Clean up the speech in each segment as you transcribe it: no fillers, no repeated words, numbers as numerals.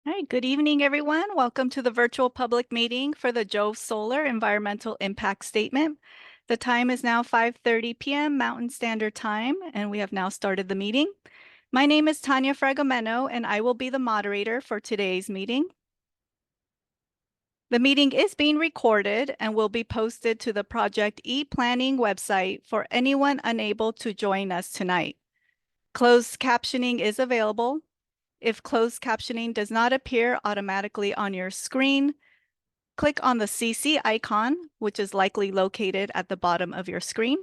All right, good evening, everyone. Welcome to the virtual public meeting for the Jove Solar Environmental Impact Statement. The time is now 5:30 p.m. Mountain Standard Time, and we have now started the meeting. My name is Tanya Fragomeno, and I will be the moderator for today's meeting. The meeting is being recorded and will be posted to the Project e-Planning website for anyone unable to join us tonight. Closed captioning is available. If closed captioning does not appear automatically on your screen, click on the CC icon, which is likely located at the bottom of your screen.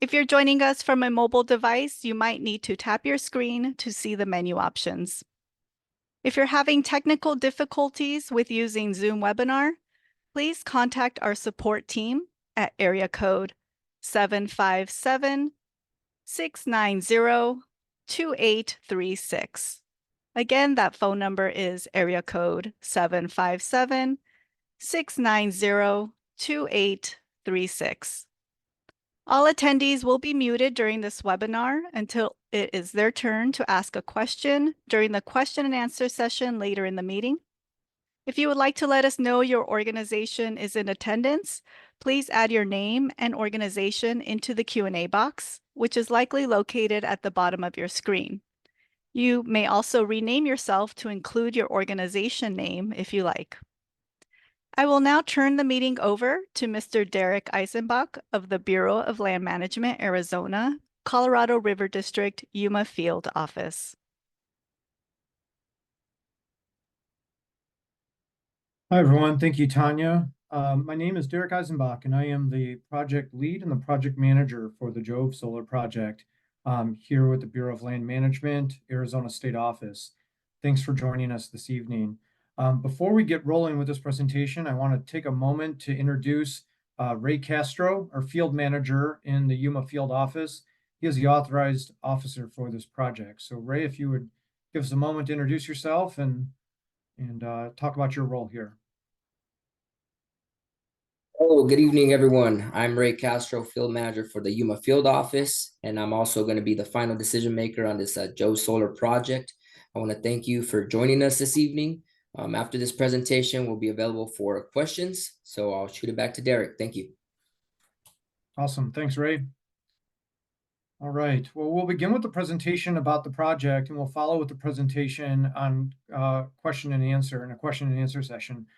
If you're joining us from a mobile device, you might need to tap your screen to see the menu options. If you're having technical difficulties with using Zoom Webinar, please contact our support team at area code 757-690-2836. Again, that phone number is area code 757-690-2836. All attendees will be muted during this webinar until it is their turn to ask a question during the question and answer session later in the meeting. If you would like to let us know your organization is in attendance, please add your name and organization into the Q&A box, which is likely located at the bottom of your screen. You may also rename yourself to include your organization name if you like. I will now turn the meeting over to Mr. Derek Eisenbach of the Bureau of Land Management, Arizona, Colorado River District, Yuma Field Office. Hi, everyone. Thank you, Tanya. My name is Derek Eisenbach, and I am the project lead and the project manager for the Jove Solar Project here with the Bureau of Land Management, Arizona State Office. Thanks for joining us this evening. Before we get rolling with this presentation, I want to take a moment to introduce Ray Castro, our field manager in the Yuma Field Office. He is the authorized officer for this project. So Ray, if you would give us a moment to introduce yourself and talk about your role here. Oh, good evening, everyone. I'm Ray Castro, field manager for the Yuma Field Office, and I'm also going to be the final decision maker on this Jove Solar project. I want to thank you for joining us this evening. After this presentation, we'll be available for questions, so I'll shoot it back to Derek. Thank you. Awesome. Thanks, Ray. All right. Well, we'll begin with the presentation about the project, and we'll follow with the presentation on question and answer in a question and answer session.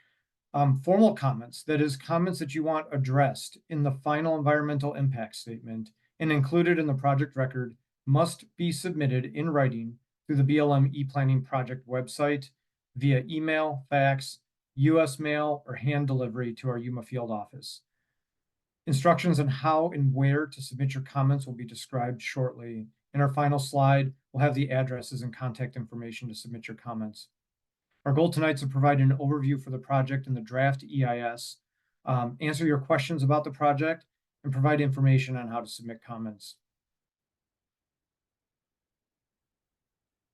Formal comments, that is, comments that you want addressed in the final environmental impact statement and included in the project record, must be submitted in writing through the BLM e-Planning project website via email, fax, US mail, or hand delivery to our Yuma Field Office. Instructions on how and where to submit your comments will be described shortly. In our final slide, we'll have the addresses and contact information to submit your comments. Our goal tonight is to provide an overview for the project and the draft EIS, answer your questions about the project, and provide information on how to submit comments.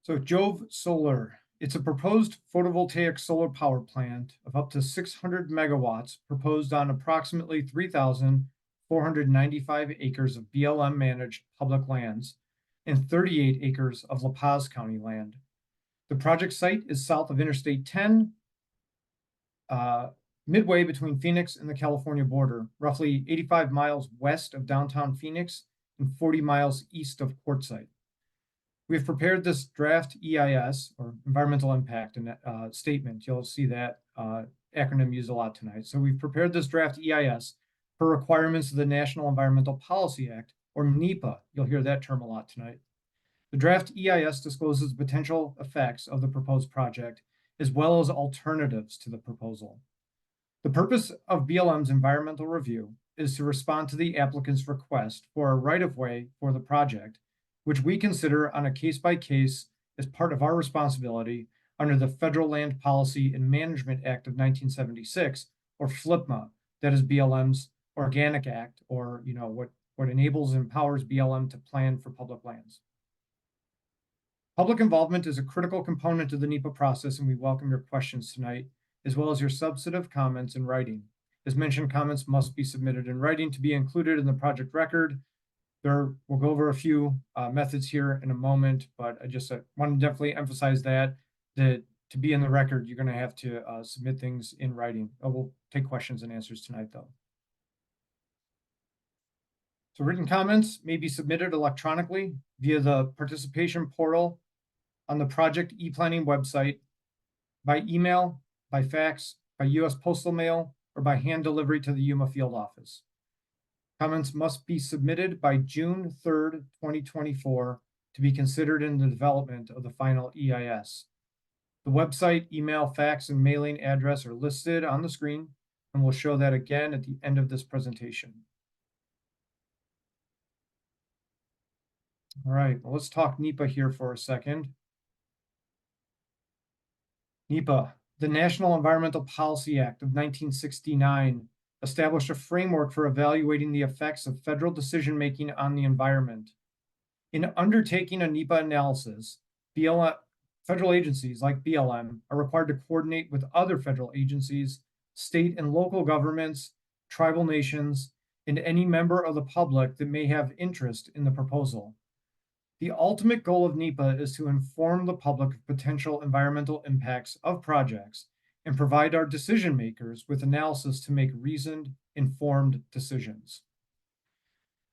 So Jove Solar, it's a proposed photovoltaic solar power plant of up to 600 megawatts proposed on approximately 3,495 acres of BLM managed public lands and 38 acres of La Paz County land. The project site is south of Interstate 10, midway between Phoenix and the California border, roughly 85 miles west of downtown Phoenix and 40 miles east of Quartzsite. We have prepared this draft EIS, or environmental impact statement. You'll see that acronym used a lot tonight. So we've prepared this draft EIS per requirements of the National Environmental Policy Act, or NEPA. You'll hear that term a lot tonight. The draft EIS discloses potential effects of the proposed project, as well as alternatives to the proposal. The purpose of BLM's environmental review is to respond to the applicant's request for a right-of-way for the project, which we consider on a case-by-case as part of our responsibility under the Federal Land Policy and Management Act of 1976, or FLPMA, that is BLM's organic act, or what enables and empowers BLM to plan for public lands. Public involvement is a critical component of the NEPA process, and we welcome your questions tonight, as well as your substantive comments in writing. As mentioned, comments must be submitted in writing to be included in the project record. We'll go over a few methods here in a moment, but I just want to definitely emphasize that to be in the record, you're going to have to submit things in writing. We'll take questions and answers tonight, though. So written comments may be submitted electronically via the participation portal on the project e-planning website, by email, by fax, by U.S. postal mail, or by hand delivery to the Yuma field office. Comments must be submitted by June 3rd, 2024 to be considered in the development of the final EIS. The website, email, fax, and mailing address are listed on the screen, and we'll show that again at the end of this presentation. All right, well, let's talk NEPA here for a second. NEPA, the National Environmental Policy Act of 1969, established a framework for evaluating the effects of federal decision-making on the environment. In undertaking a NEPA analysis, federal agencies like BLM are required to coordinate with other federal agencies, state and local governments, tribal nations, and any member of the public that may have interest in the proposal. The ultimate goal of NEPA is to inform the public of potential environmental impacts of projects and provide our decision makers with analysis to make reasoned, informed decisions.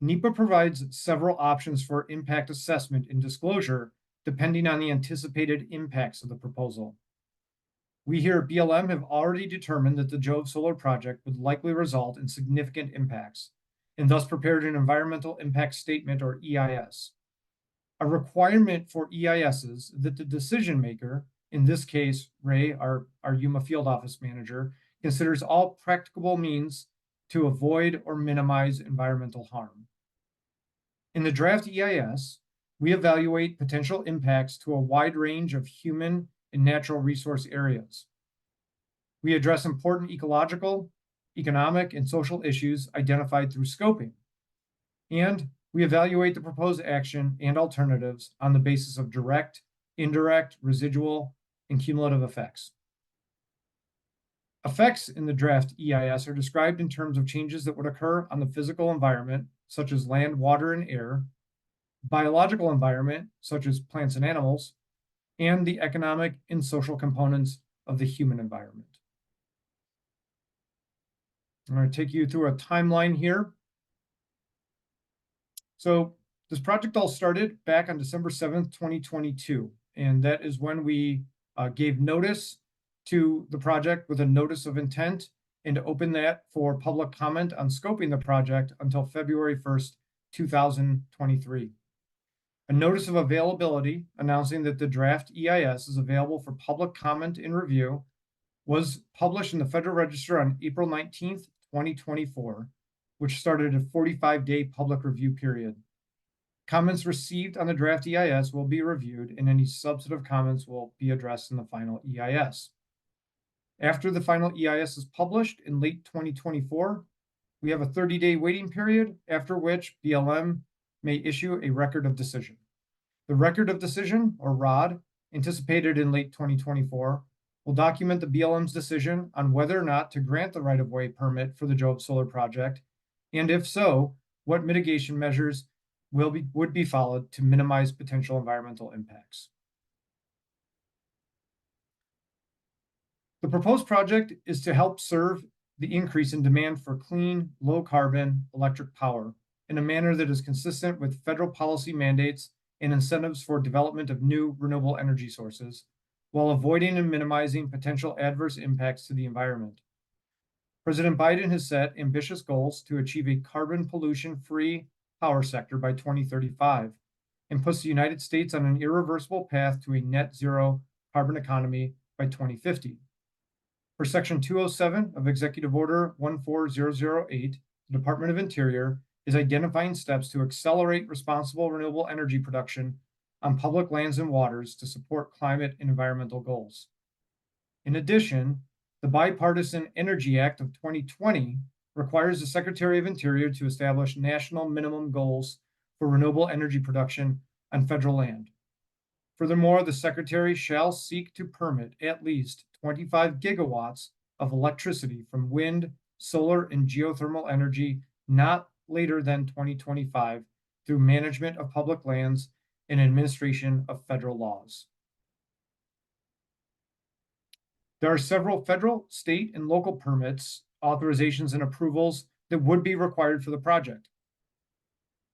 NEPA provides several options for impact assessment and disclosure depending on the anticipated impacts of the proposal. We here at BLM have already determined that the Jove Solar Project would likely result in significant impacts, and thus prepared an environmental impact statement, or EIS. A requirement for EIS is that the decision maker, in this case, Ray, our Yuma field office manager, considers all practicable means to avoid or minimize environmental harm. In the draft EIS, we evaluate potential impacts to a wide range of human and natural resource areas. We address important ecological, economic, and social issues identified through scoping. And we evaluate the proposed action and alternatives on the basis of direct, indirect, residual, and cumulative effects. Effects in the draft EIS are described in terms of changes that would occur on the physical environment, such as land, water, and air, biological environment, such as plants and animals, and the economic and social components of the human environment. I'm going to take you through a timeline here. So this project all started back on December 7th, 2022, and that is when we gave notice to the project with a notice of intent and opened that for public comment on scoping the project until February 1st, 2023. A notice of availability announcing that the draft EIS is available for public comment and review was published in the Federal Register on April 19th, 2024, which started a 45-day public review period. Comments received on the draft EIS will be reviewed, and any substantive comments will be addressed in the final EIS. After the final EIS is published in late 2024, we have a 30-day waiting period, after which BLM may issue a record of decision. The record of decision, or ROD, anticipated in late 2024, will document the BLM's decision on whether or not to grant the right-of-way permit for the Jove Solar Project, and if so, what mitigation measures would be followed to minimize potential environmental impacts. The proposed project is to help serve the increase in demand for clean, low-carbon electric power in a manner that is consistent with federal policy mandates and incentives for development of new renewable energy sources, while avoiding and minimizing potential adverse impacts to the environment. President Biden has set ambitious goals to achieve a carbon pollution-free power sector by 2035 and puts the United States on an irreversible path to a net zero carbon economy by 2050. For Section 207 of Executive Order 14008, the Department of Interior is identifying steps to accelerate responsible renewable energy production on public lands and waters to support climate and environmental goals. In addition, the Bipartisan Energy Act of 2020 requires the Secretary of Interior to establish national minimum goals for renewable energy production on federal land. Furthermore, the Secretary shall seek to permit at least 25 gigawatts of electricity from wind, solar, and geothermal energy not later than 2025 through management of public lands and administration of federal laws. There are several federal, state, and local permits, authorizations, and approvals that would be required for the project.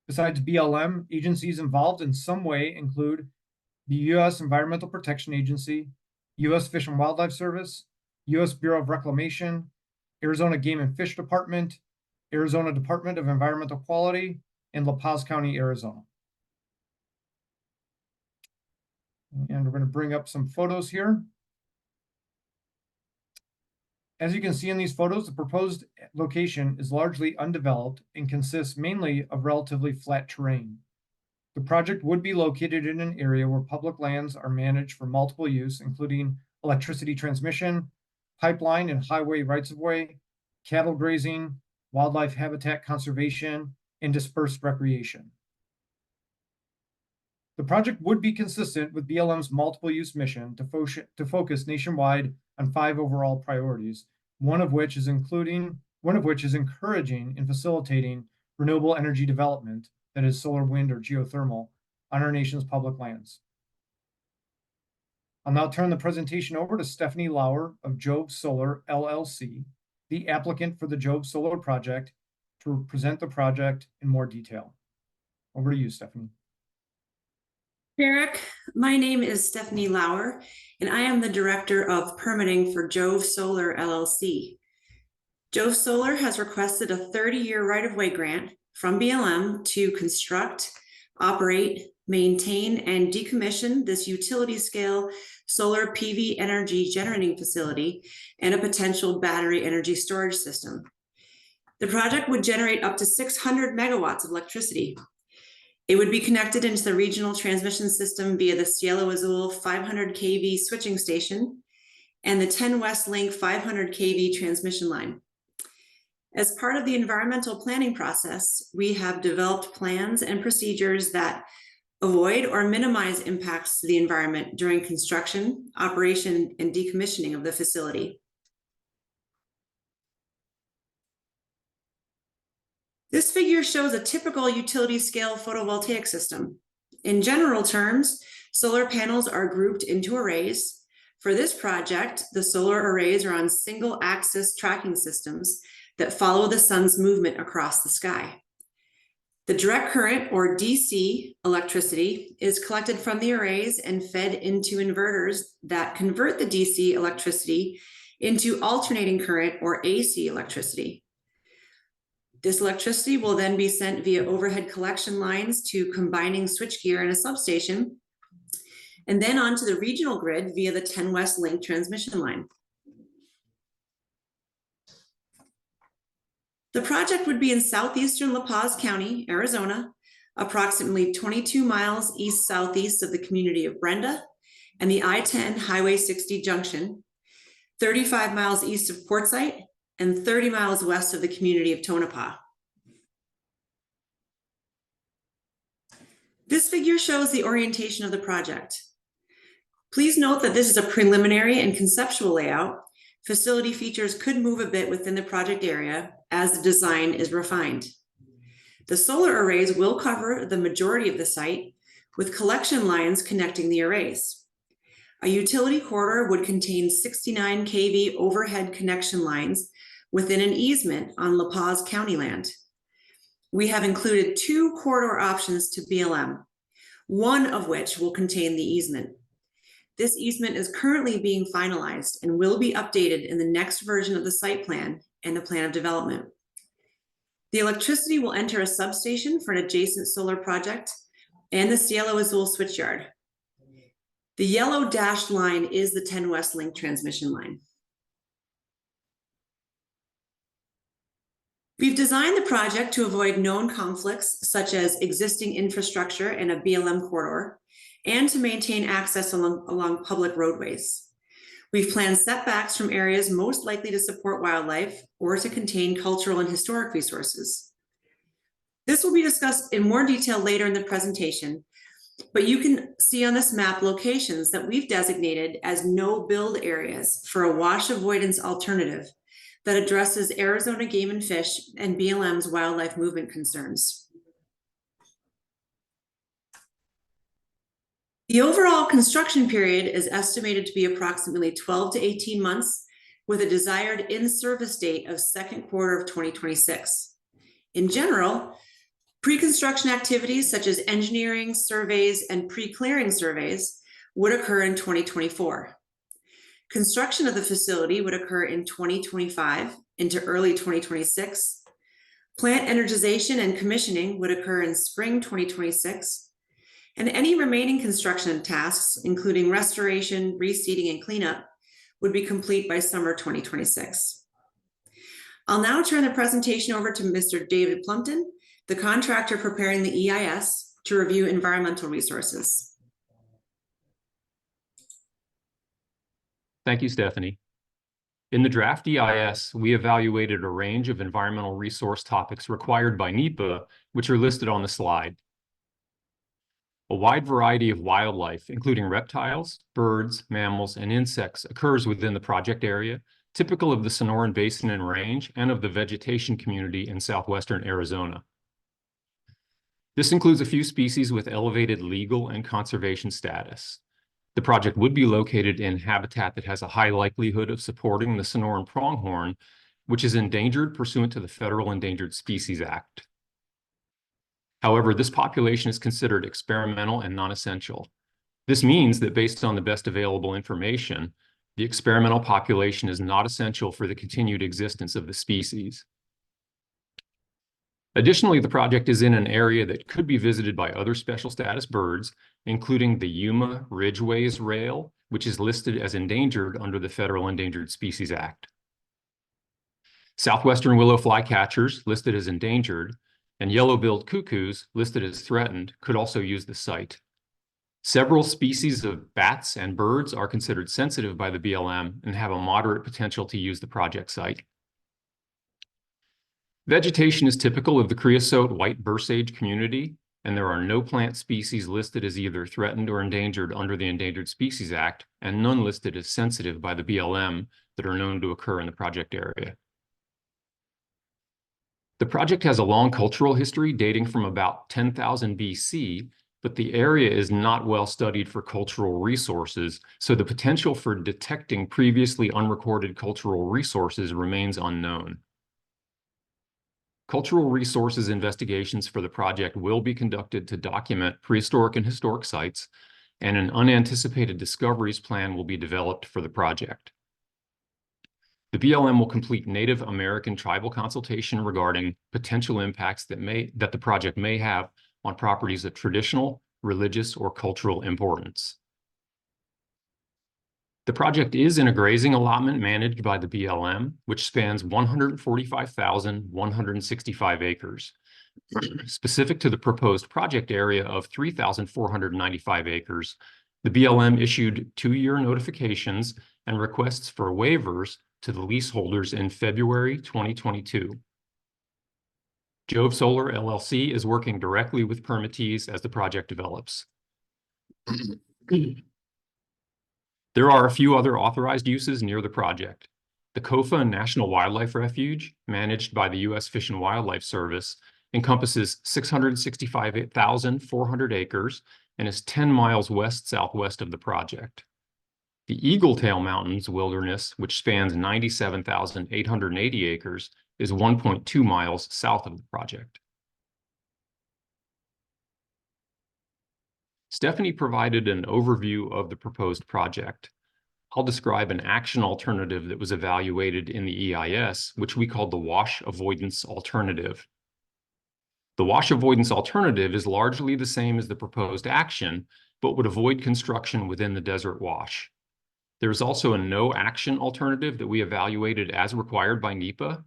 Besides BLM, agencies involved in some way include the U.S. Environmental Protection Agency, U.S. Fish and Wildlife Service, U.S. Bureau of Reclamation, Arizona Game and Fish Department, Arizona Department of Environmental Quality, and Paz County, Arizona. And we're going to bring up some photos here. As you can see in these photos, the proposed location is largely undeveloped and consists mainly of relatively flat terrain. The project would be located in an area where public lands are managed for multiple use, including electricity transmission, pipeline and highway rights-of-way, cattle grazing, wildlife habitat conservation, and dispersed recreation. The project would be consistent with BLM's multiple use mission to focus nationwide on 5 overall priorities, one of which is encouraging and facilitating renewable energy development, that is solar, wind, or geothermal, on our nation's public lands. I'll now turn the presentation over to Stephanie Lauer of Jove Solar LLC, the applicant for the Jove Solar Project, to present the project in more detail. Over to you, Stephanie. Eric, my name is Stephanie Lauer, and I am the Director of Permitting for Jove Solar LLC. Jove Solar has requested a 30-year right-of-way grant from BLM to construct, operate, maintain, and decommission this utility-scale solar PV energy generating facility and a potential battery energy storage system. The project would generate up to 600 megawatts of electricity. It would be connected into the regional transmission system via the Cielo Azul 500 kV switching station and the 10 West Link 500 kV transmission line. As part of the environmental planning process, we have developed plans and procedures that avoid or minimize impacts to the environment during construction, operation, and decommissioning of the facility. This figure shows a typical utility scale photovoltaic system. In general terms, solar panels are grouped into arrays. For this project, the solar arrays are on single axis tracking systems that follow the sun's movement across the sky. The direct current, or DC electricity, is collected from the arrays and fed into inverters that convert the DC electricity into alternating current, or AC electricity. This electricity will then be sent via overhead collection lines to combining switchgear in a substation, and then onto the regional grid via the 10 West Link transmission line. The project would be in southeastern Paz County, Arizona, approximately 22 miles east-southeast of the community of Brenda and the I-10 Highway 60 junction, 35 miles east of Quartzsite, and 30 miles west of the community of Tonopah. This figure shows the orientation of the project. Please note that this is a preliminary and conceptual layout. Facility features could move a bit within the project area as the design is refined. The solar arrays will cover the majority of the site, with collection lines connecting the arrays. A utility corridor would contain 69 kV overhead connection lines within an easement on Paz County land. We have included 2 corridor options to BLM, one of which will contain the easement. This easement is currently being finalized and will be updated in the next version of the site plan and the plan of development. The electricity will enter a substation for an adjacent solar project and the Cielo Azul switchyard. The yellow dashed line is the 10 West Link transmission line. We've designed the project to avoid known conflicts such as existing infrastructure in a BLM corridor and to maintain access along public roadways. We've planned setbacks from areas most likely to support wildlife or to contain cultural and historic resources. This will be discussed in more detail later in the presentation, but you can see on this map locations that we've designated as no build areas for a wash avoidance alternative that addresses Arizona Game and Fish and BLM's wildlife movement concerns. The overall construction period is estimated to be approximately 12 to 18 months, with a desired in-service date of second quarter of 2026. In general, pre-construction activities such as engineering, surveys, and pre-clearing surveys would occur in 2024. Construction of the facility would occur in 2025 into early 2026. Plant energization and commissioning would occur in spring 2026. And any remaining construction tasks, including restoration, reseeding, and cleanup, would be complete by summer 2026. I'll now turn the presentation over to Mr. David Plumpton, the contractor preparing the EIS, to review environmental resources. Thank you, Stephanie. In the draft EIS, we evaluated a range of environmental resource topics required by NEPA, which are listed on the slide. A wide variety of wildlife, including reptiles, birds, mammals, and insects, occurs within the project area, typical of the Sonoran Basin and Range and of the vegetation community in southwestern Arizona. This includes a few species with elevated legal and conservation status. The project would be located in habitat that has a high likelihood of supporting the Sonoran pronghorn, which is endangered pursuant to the Federal Endangered Species Act. However, this population is considered experimental and non-essential. This means that based on the best available information, the experimental population is not essential for the continued existence of the species. Additionally, the project is in an area that could be visited by other special status birds, including the Yuma Ridgeways rail, which is listed as endangered under the Federal Endangered Species Act. Southwestern willow flycatchers, listed as endangered, and yellow-billed cuckoos, listed as threatened, could also use the site. Several species of bats and birds are considered sensitive by the BLM and have a moderate potential to use the project site. Vegetation is typical of the creosote white bursage community, and there are no plant species listed as either threatened or endangered under the Endangered Species Act, and none listed as sensitive by the BLM that are known to occur in the project area. The project has a long cultural history dating from about 10,000 BC, but the area is not well studied for cultural resources, so the potential for detecting previously unrecorded cultural resources remains unknown. Cultural resources investigations for the project will be conducted to document prehistoric and historic sites, and an unanticipated discoveries plan will be developed for the project. The BLM will complete Native American tribal consultation regarding potential impacts that the project may have on properties of traditional, religious, or cultural importance. The project is in a grazing allotment managed by the BLM, which spans 145,165 acres. Specific to the proposed project area of 3,495 acres, the BLM issued 2-year notifications and requests for waivers to the leaseholders in February 2022. Jove Solar LLC is working directly with permittees as the project develops. There are a few other authorized uses near the project. The Kofa National Wildlife Refuge, managed by the U.S. Fish and Wildlife Service, encompasses 665,400 acres and is 10 miles west-southwest of the project. The Eagle Tail Mountains Wilderness, which spans 97,880 acres, is 1.2 miles south of the project. Stephanie provided an overview of the proposed project. I'll describe an action alternative that was evaluated in the EIS, which we called the wash avoidance alternative. The wash avoidance alternative is largely the same as the proposed action, but would avoid construction within the desert wash. There is also a no action alternative that we evaluated as required by NEPA.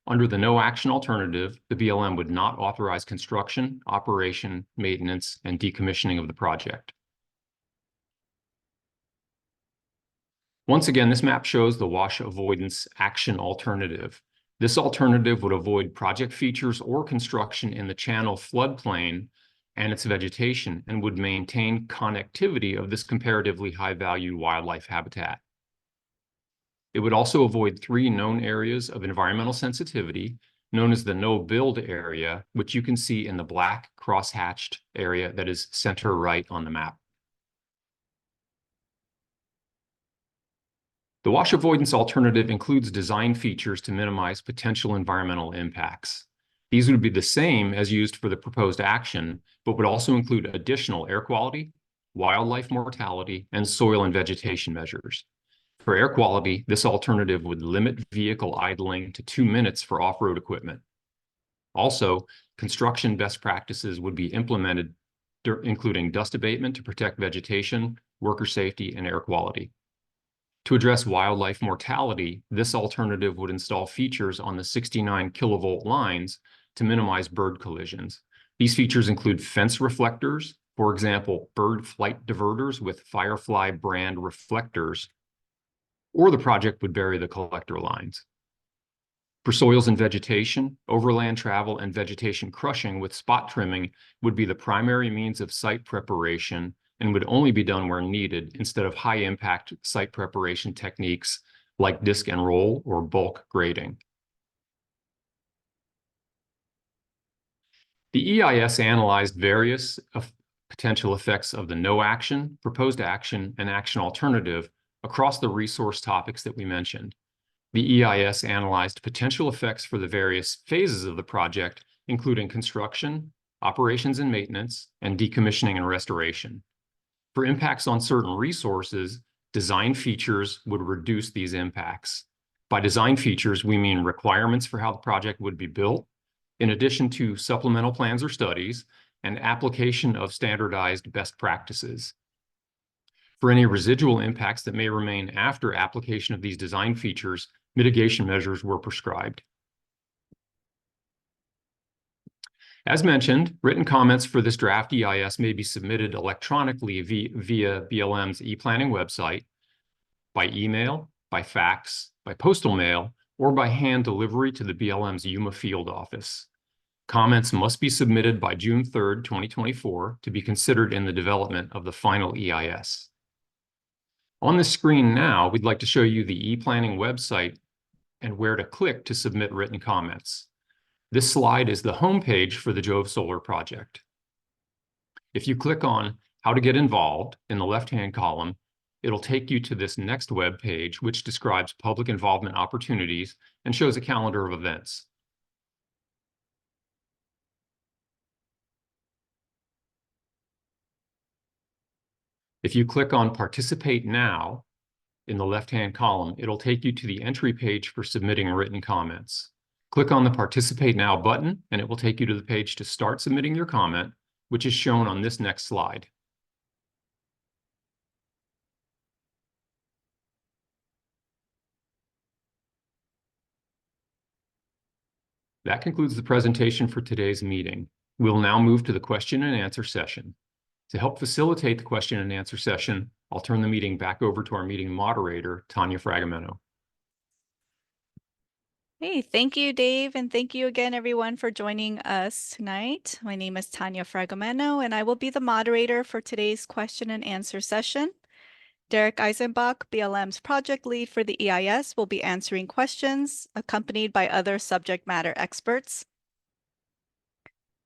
Under the no action alternative, the BLM would not authorize construction, operation, maintenance, and decommissioning of the project. Once again, this map shows the wash avoidance action alternative. This alternative would avoid project features or construction in the channel floodplain and its vegetation, and would maintain connectivity of this comparatively high-value wildlife habitat. It would also avoid 3 known areas of environmental sensitivity, known as the no-build area, which you can see in the black cross-hatched area that is center right on the map. The wash avoidance alternative includes design features to minimize potential environmental impacts. These would be the same as used for the proposed action, but would also include additional air quality, wildlife mortality, and soil and vegetation measures. For air quality, this alternative would limit vehicle idling to 2 minutes for off-road equipment. Also, construction best practices would be implemented, including dust abatement to protect vegetation, worker safety, and air quality. To address wildlife mortality, this alternative would install features on the 69 kilovolt lines to minimize bird collisions. These features include fence reflectors, for example, bird flight diverters with Firefly brand reflectors, or the project would bury the collector lines. For soils and vegetation, overland travel and vegetation crushing with spot trimming would be the primary means of site preparation and would only be done where needed instead of high-impact site preparation techniques like disc and roll or bulk grading. The EIS analyzed various potential effects of the no action, proposed action, and action alternative across the resource topics that we mentioned. The EIS analyzed potential effects for the various phases of the project, including construction, operations and maintenance, and decommissioning and restoration. For impacts on certain resources, design features would reduce these impacts. By design features, we mean requirements for how the project would be built, in addition to supplemental plans or studies, and application of standardized best practices. For any residual impacts that may remain after application of these design features, mitigation measures were prescribed. As mentioned, written comments for this draft EIS may be submitted electronically via BLM's e-planning website, by email, by fax, by postal mail, or by hand delivery to the BLM's Yuma field office. Comments must be submitted by June 3rd, 2024 to be considered in the development of the final EIS. On the screen now, we'd like to show you the e-planning website and where to click to submit written comments. This slide is the homepage for the Jove Solar Project. If you click on How to Get Involved in the left-hand column, it'll take you to this next web page, which describes public involvement opportunities and shows a calendar of events. If you click on Participate Now in the left-hand column, it'll take you to the entry page for submitting written comments. Click on the Participate Now button, and it will take you to the page to start submitting your comment, which is shown on this next slide. That concludes the presentation for today's meeting. We'll now move to the question and answer session. To help facilitate the question and answer session, I'll turn the meeting back over to our meeting moderator, Tanya Fragamento. Hey, thank you, Dave, and thank you again, everyone, for joining us tonight. My name is Tanya Fragamento, and I will be the moderator for today's question and answer session. Derek Eisenbach, BLM's project lead for the EIS, will be answering questions, accompanied by other subject matter experts.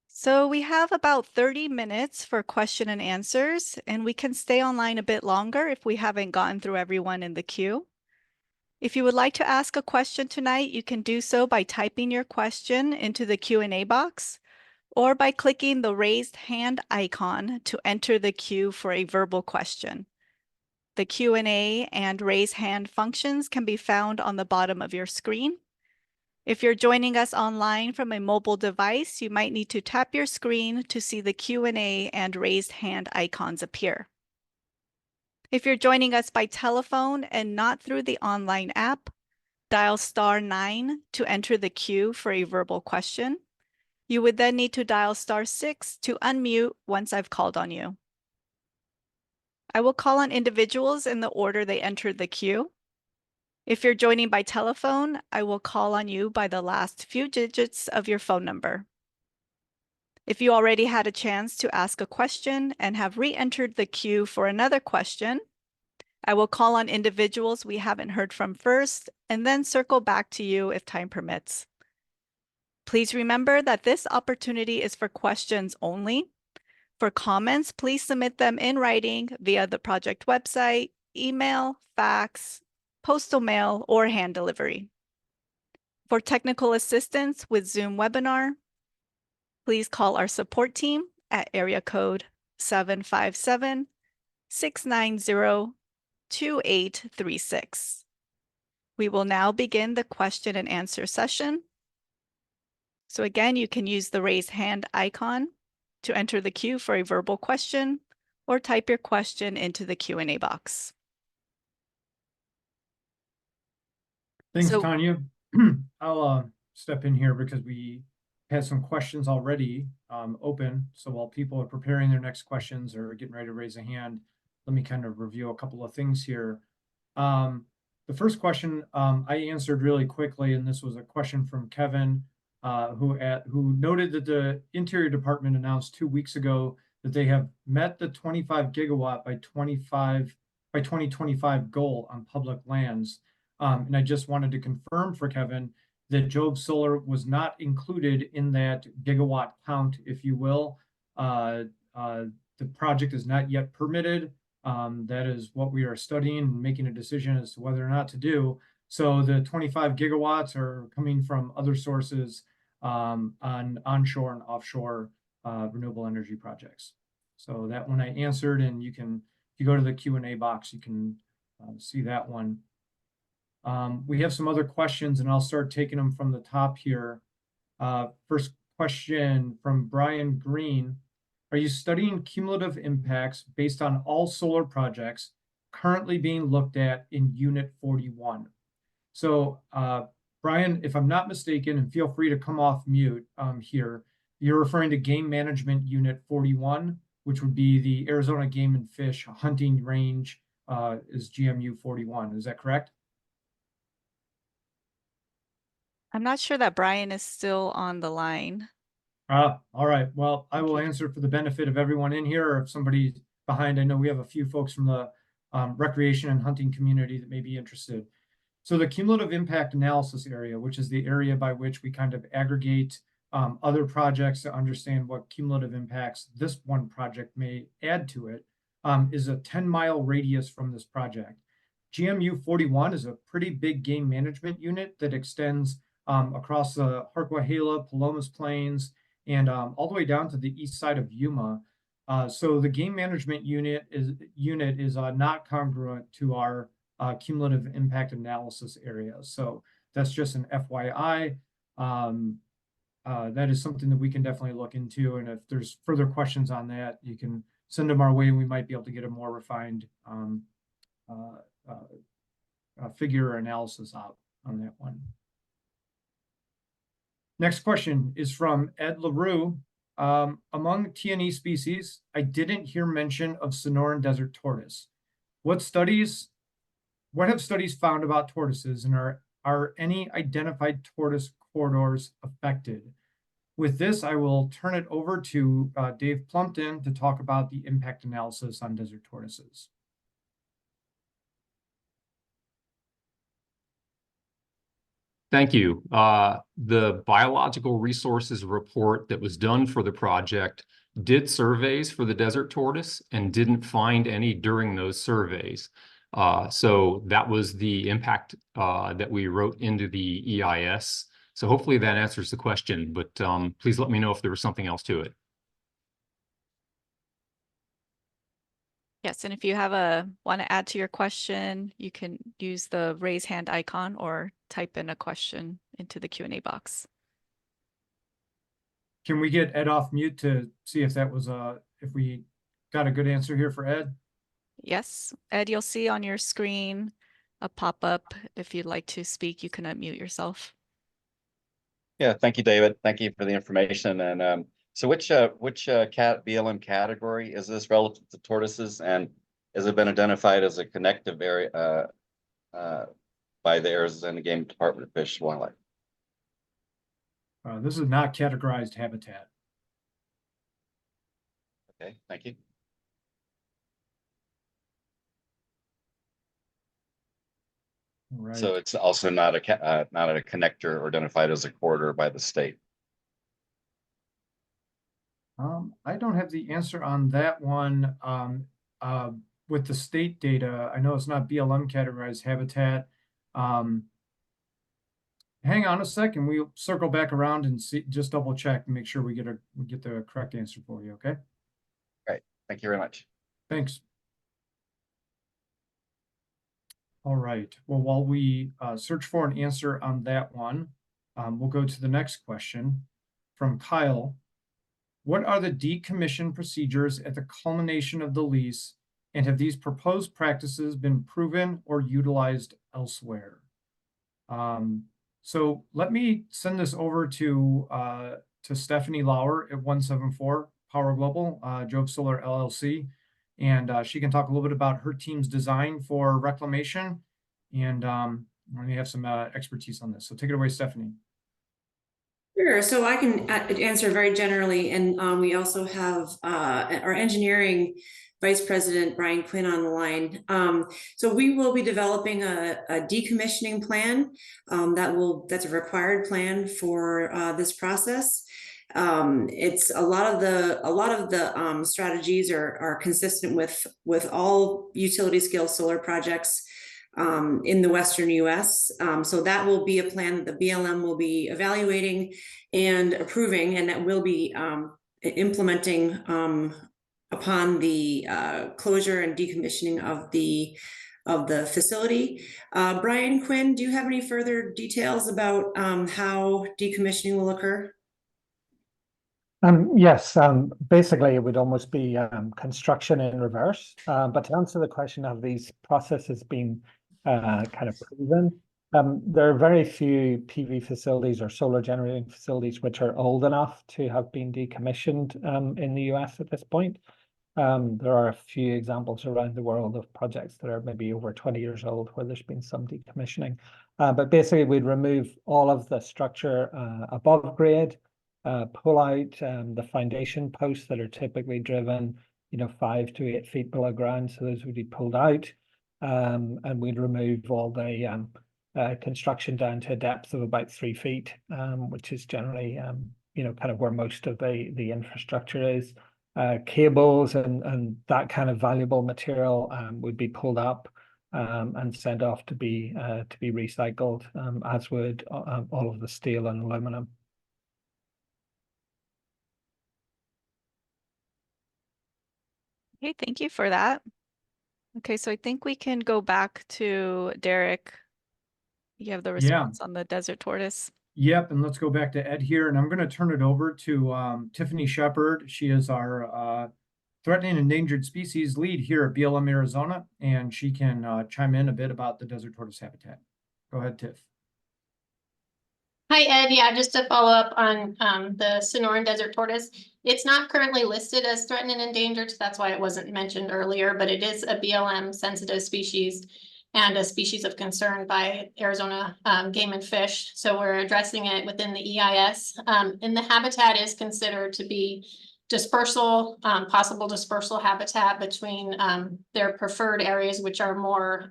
So we have about 30 minutes for question and answers, and we can stay online a bit longer if we haven't gotten through everyone in the queue. If you would like to ask a question tonight, you can do so by typing your question into the Q&A box or by clicking the raised hand icon to enter the queue for a verbal question. The Q&A and raise hand functions can be found on the bottom of your screen. If you're joining us online from a mobile device, you might need to tap your screen to see the Q&A and raised hand icons appear. If you're joining us by telephone and not through the online app, dial *9 to enter the queue for a verbal question. You would then need to dial *6 to unmute once I've called on you. I will call on individuals in the order they entered the queue. If you're joining by telephone, I will call on you by the last few digits of your phone number. If you already had a chance to ask a question and have re-entered the queue for another question, I will call on individuals we haven't heard from first and then circle back to you if time permits. Please remember that this opportunity is for questions only. For comments, please submit them in writing via the project website, email, fax, postal mail, or hand delivery. For technical assistance with Zoom webinar, please call our support team at area code 757-690-2836. We will now begin the question and answer session. So again, you can use the raise hand icon to enter the queue for a verbal question or type your question into the Q&A box. Thanks, So- Tanya. I'll step in here because we had some questions already open. So while people are preparing their next questions or getting ready to raise a hand, let me kind of review a couple of things here. The first question I answered really quickly, and this was a question from Kevin, who noted that the Interior Department announced 2 weeks ago that they have met the 25 gigawatt by 2025 goal on public lands. And I just wanted to confirm for Kevin that Jove Solar was not included in that gigawatt count, if you will. The project is not yet permitted. That is what we are studying and making a decision as to whether or not to do. So the 25 gigawatts are coming from other sources on onshore and offshore renewable energy projects. So that one I answered, and you can, if you go to the Q&A box, you can see that one. We have some other questions, and I'll start taking them from the top here. First question from Brian Green. Are you studying cumulative impacts based on all solar projects currently being looked at in Unit 41? So, Brian, if I'm not mistaken, and feel free to come off mute here, you're referring to Game Management Unit 41, which would be the Arizona Game and Fish Hunting Range is GMU 41. Is that correct? I'm not sure that Brian is still on the line. All right. Well, I will Okay. answer for the benefit of everyone in here, or if somebody's behind. I know we have a few folks from the recreation and hunting community that may be interested. So the cumulative impact analysis area, which is the area by which we kind of aggregate other projects to understand what cumulative impacts this one project may add to it, is a 10-mile radius from this project. GMU 41 is a pretty big game management unit that extends across the Harquahala, Palomas Plains, and all the way down to the east side of Yuma. So the game management unit is not congruent to our cumulative impact analysis area. So that's just an FYI. That is something that we can definitely look into. And if there's further questions on that, you can send them our way, and we might be able to get a more refined figure or analysis out on that one. Next question is from Ed LaRue. Among TNE species, I didn't hear mention of Sonoran desert tortoise. What have studies found about tortoises, and are any identified tortoise corridors affected? With this, I will turn it over to Dave Plumpton to talk about the impact analysis on desert tortoises. Thank you. The biological resources report that was done for the project did surveys for the desert tortoise and didn't find any during those surveys. So that was the impact that we wrote into the EIS. So hopefully that answers the question, but please let me know if there was something else to it. Yes, and if you want to add to your question, you can use the raise hand icon or type in a question into the Q&A box. Can we get Ed off mute to see if that was if we got a good answer here for Ed? Yes, Ed, you'll see on your screen a pop-up. If you'd like to speak, you can unmute yourself. Yeah, thank you, David. Thank you for the information. And so which BLM category is this relative to tortoises, and has it been identified as a connective area by the Arizona Game Department of Fish and Wildlife? This is not categorized habitat. Okay, thank you. Right. So it's also not a connector or identified as a corridor by the state. I don't have the answer on that one. With the state data, I know it's not BLM categorized habitat. Hang on a second, we'll circle back around and see, just double check and make sure we get the correct answer for you, okay? Thank you very much. Thanks. All right, well, while we search for an answer on that one, we'll go to the next question from Kyle. What are the decommission procedures at the culmination of the lease, and have these proposed practices been proven or utilized elsewhere? So let me send this over to Stephanie Lauer at 174 Power Global, Jove Solar LLC. And she can talk a little bit about her team's design for reclamation. And we have some expertise on this. So take it away, Stephanie. Sure. So I can answer very generally. And we also have our engineering Vice President Brian Quinn on the line. So we will be developing a decommissioning plan that's a required plan for this process. It's a lot of the strategies are consistent with all utility scale solar projects in the Western US. So that will be a plan that the BLM will be evaluating and approving, and that will be implementing upon the closure and decommissioning of the facility. Brian Quinn, do you have any further details about how decommissioning will occur? Yes, basically it would almost be construction in reverse. But to answer the question, have these processes been kind of proven? There are very few PV facilities or solar generating facilities which are old enough to have been decommissioned in the US at this point. There are a few examples around the world of projects that are maybe over 20 years old where there's been some decommissioning. But basically we'd remove all of the structure above grade, pull out the foundation posts that are typically driven, 5 to 8 feet below ground. So those would be pulled out, and we'd remove all the construction down to a depth of about 3 feet, which is generally, kind of where most of the infrastructure is. Cables and that kind of valuable material would be pulled up and sent off to be recycled, as would all of the steel and aluminum. Okay, thank you for that. Okay, so I think we can go back to Derek. You have the response on the desert tortoise. Yep, and let's go back to Ed here, and I'm going to turn it over to Tiffany Shepard. She is our threatened and endangered species lead here at BLM Arizona, and she can chime in a bit about the desert tortoise habitat. Go ahead, Tiff. Hi, Ed. Yeah, just to follow up on the Sonoran desert tortoise. It's not currently listed as threatened and endangered, so that's why it wasn't mentioned earlier, but it is a BLM sensitive species and a species of concern by Arizona Game and Fish. So we're addressing it within the EIS. And the habitat is considered to be dispersal, possible dispersal habitat between their preferred areas, which are more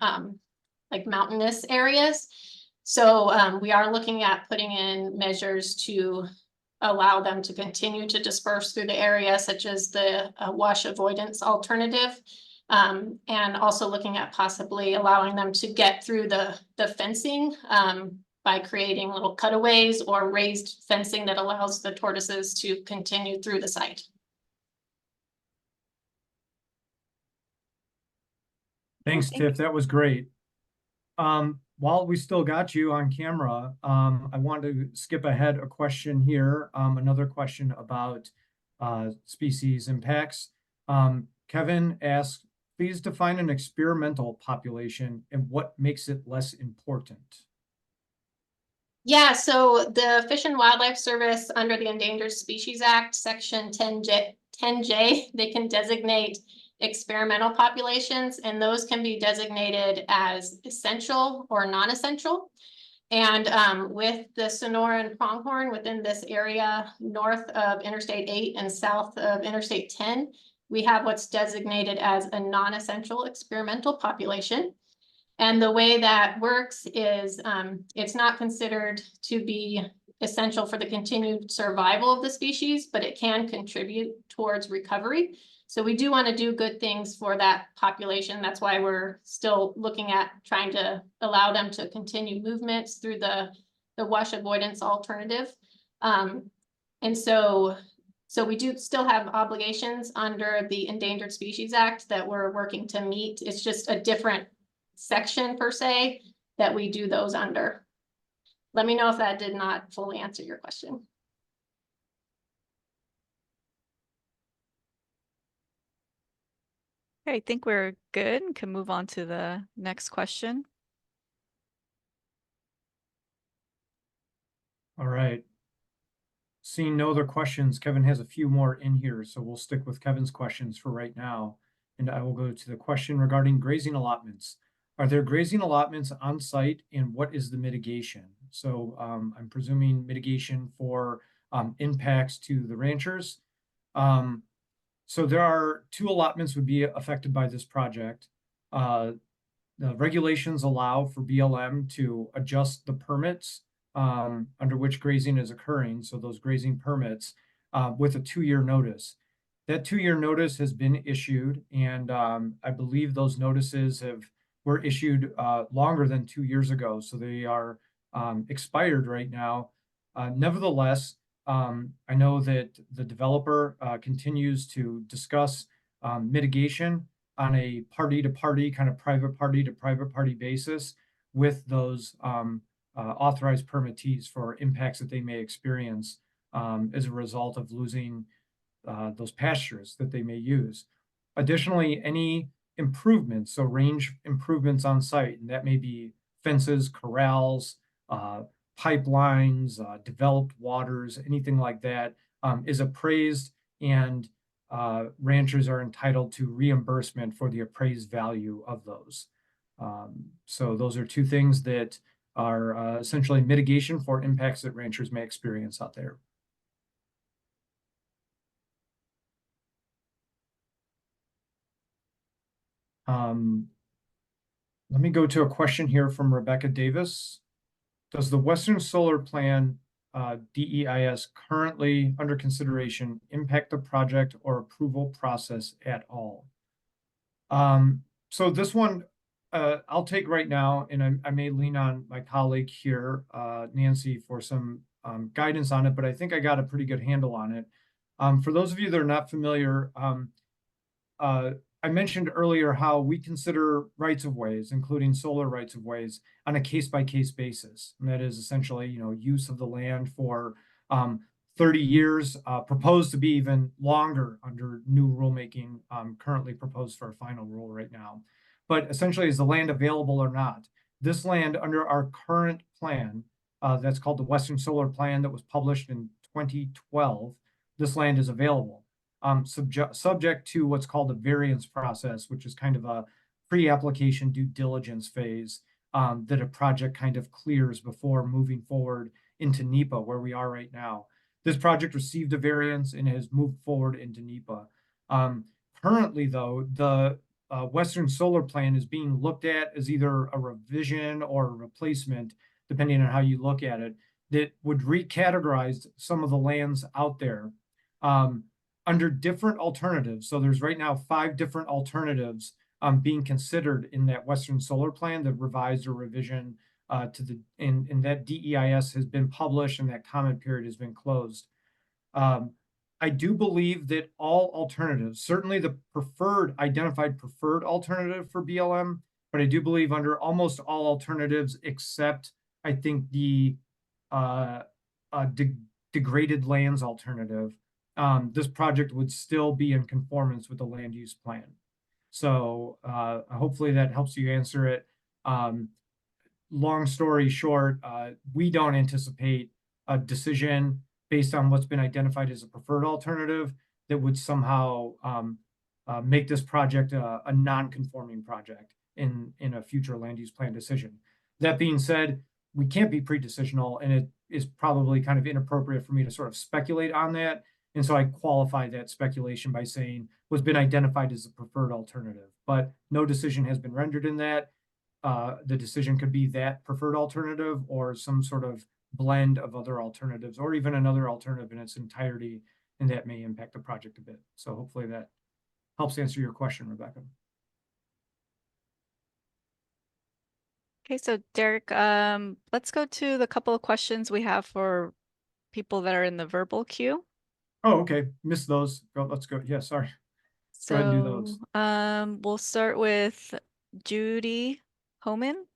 like mountainous areas. So we are looking at putting in measures to allow them to continue to disperse through the area, such as the wash avoidance alternative, and also looking at possibly allowing them to get through the fencing by creating little cutaways or raised fencing that allows the tortoises to continue through the site. Thanks, Tiff. That was great. While we still got you on camera, I wanted to skip ahead a question here. Another question about species impacts. Kevin asks, please define an experimental population and what makes it less important. Yeah, so the Fish and Wildlife Service under the Endangered Species Act, Section 10J, they can designate experimental populations, and those can be designated as essential or non-essential. And with the Sonoran pronghorn within this area, north of Interstate 8 and south of Interstate 10, we have what's designated as a non-essential experimental population. And the way that works is it's not considered to be essential for the continued survival of the species, but it can contribute towards recovery. So we do want to do good things for that population. That's why we're still looking at trying to allow them to continue movements through the wash avoidance alternative. And so we do still have obligations under the Endangered Species Act that we're working to meet. It's just a different section per se that we do those under. Let me know if that did not fully answer your question. Okay, I think we're good and can move on to the next question. All right. Seeing no other questions, Kevin has a few more in here, so we'll stick with Kevin's questions for right now. And I will go to the question regarding grazing allotments. Are there grazing allotments on site, and what is the mitigation? So I'm presuming mitigation for impacts to the ranchers. So there are 2 allotments would be affected by this project. The regulations allow for BLM to adjust the permits under which grazing is occurring, so those grazing permits, with a 2-year notice. That 2-year notice has been issued, and I believe those notices were issued longer than 2 years ago, so they are expired right now. Nevertheless, I know that the developer continues to discuss mitigation on a party-to-party, kind of private party-to-private party basis with those authorized permittees for impacts that they may experience as a result of losing those pastures that they may use. Additionally, any improvements, so range improvements on site, and that may be fences, corrals, pipelines, developed waters, anything like that, is appraised, and ranchers are entitled to reimbursement for the appraised value of those. So those are 2 things that are essentially mitigation for impacts that ranchers may experience out there. Let me go to a question here from Rebecca Davis. Does the Western Solar Plan DEIS currently under consideration impact the project or approval process at all? So this one I'll take right now, and I may lean on my colleague here, Nancy, for some guidance on it, but I think I got a pretty good handle on it. For those of you that are not familiar, I mentioned earlier how we consider rights-of-ways, including solar rights-of-ways, on a case-by-case basis. And that is essentially, use of the land for 30 years, proposed to be even longer under new rulemaking, currently proposed for a final rule right now. But essentially, is the land available or not? This land under our current plan, that's called the Western Solar Plan that was published in 2012, this land is available. Subject to what's called a variance process, which is kind of a pre-application due diligence phase that a project kind of clears before moving forward into NEPA, where we are right now. This project received a variance and has moved forward into NEPA. Currently, though, the Western Solar Plan is being looked at as either a revision or a replacement, depending on how you look at it, that would recategorize some of the lands out there under different alternatives. So there's right now 5 different alternatives being considered in that Western Solar Plan, the revised or revision and that DEIS has been published and that comment period has been closed. I do believe that all alternatives, certainly the identified preferred alternative for BLM, but I do believe under almost all alternatives except I think the degraded lands alternative, this project would still be in conformance with the land use plan. So hopefully that helps you answer it. Long story short, we don't anticipate a decision based on what's been identified as a preferred alternative that would somehow make this project a non-conforming project in a future land use plan decision. That being said, we can't be pre-decisional, and it is probably kind of inappropriate for me to sort of speculate on that. And so I qualify that speculation by saying what's been identified as a preferred alternative, but no decision has been rendered in that. The decision could be that preferred alternative or some sort of blend of other alternatives, or even another alternative in its entirety, and that may impact the project a bit. So hopefully that helps answer your question, Rebecca. Okay, so Derek, let's go to the couple of questions we have for people that are in the verbal queue. Oh, okay. Missed those. Go, let's go. Yeah, sorry. Go ahead and do those. We'll start with Judy Homan.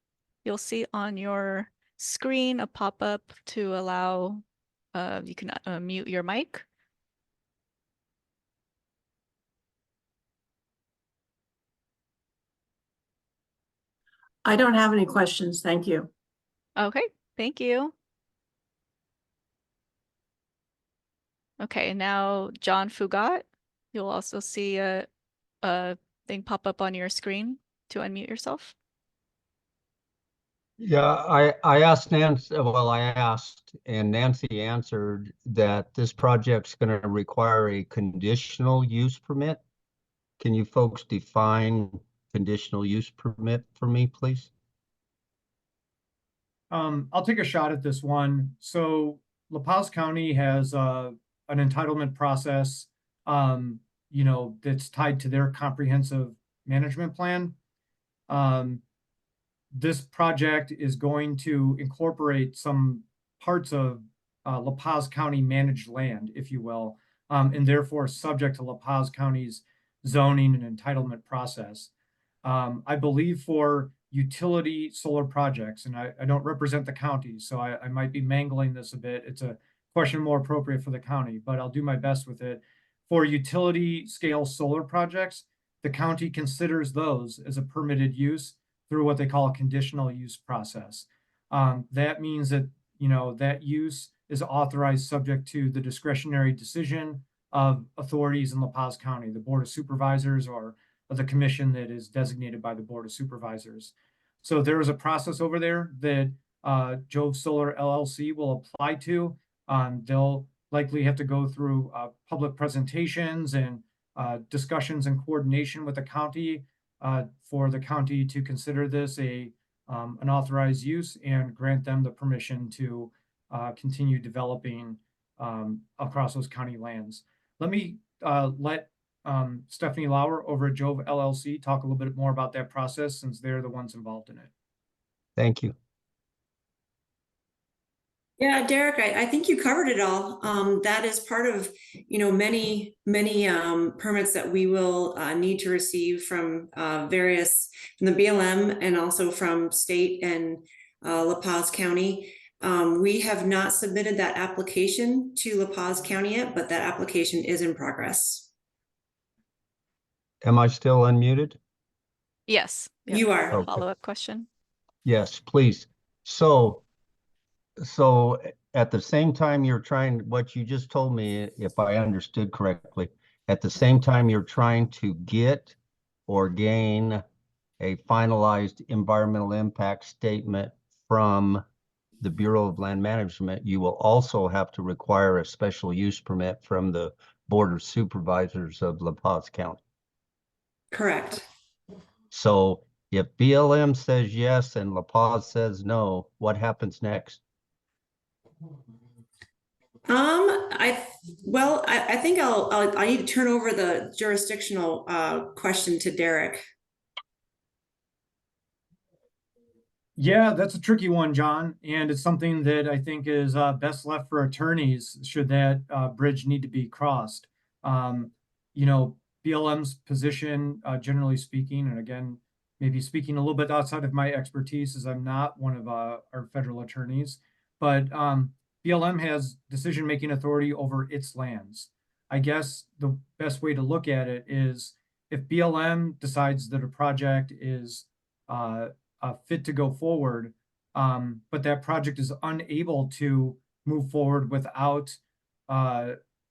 You'll see on your screen a pop-up to allow, you can mute your mic. I don't have any questions. Thank you. Okay, thank you. Okay, now John Fougat, you'll also see a thing pop up on your screen to unmute yourself. Yeah, I asked Nancy, well, I asked and Nancy answered that this project's going to require a conditional use permit. Can you folks define conditional use permit for me, please? I'll take a shot at this one. So Paz County has an entitlement process, that's tied to their comprehensive management plan. This project is going to incorporate some parts of La Paz County managed land, if you will, and therefore subject to La Paz County's zoning and entitlement process. I believe for utility solar projects, and I don't represent the county, so I might be mangling this a bit. It's a question more appropriate for the county, but I'll do my best with it. For utility scale solar projects, the county considers those as a permitted use through what they call a conditional use process. That means that, that use is authorized subject to the discretionary decision of authorities in La Paz County, the Board of Supervisors or the commission that is designated by the Board of Supervisors. So there is a process over there that Jove Solar LLC will apply to. They'll likely have to go through public presentations and discussions and coordination with the county for the county to consider this an authorized use and grant them the permission to continue developing across those county lands. Let me let Stephanie Lauer over at Jove LLC talk a little bit more about that process since they're the ones involved in it. Thank you. Yeah, Derek, I think you covered it all. That is part of, many permits that we will need to receive from from the BLM and also from state and La Paz County. We have not submitted that application to La Paz County yet, but that application is in progress. Am I still unmuted? Yes. You are. Okay. Follow-up question. Yes, please. So at the same time you're trying, what you just told me, if I understood correctly, at the same time you're trying to get or gain a finalized environmental impact statement from the Bureau of Land Management, you will also have to require a special use permit from the Board of Supervisors of La Paz County. Correct. So if BLM says yes and La Paz says no, what happens next? I think I need to turn over the jurisdictional question to Derek. Yeah, that's a tricky one, John, and it's something that I think is best left for attorneys should that bridge need to be crossed. BLM's position, generally speaking, and again, maybe speaking a little bit outside of my expertise, as I'm not one of our federal attorneys, but BLM has decision-making authority over its lands. I guess the best way to look at it is if BLM decides that a project is fit to go forward, but that project is unable to move forward without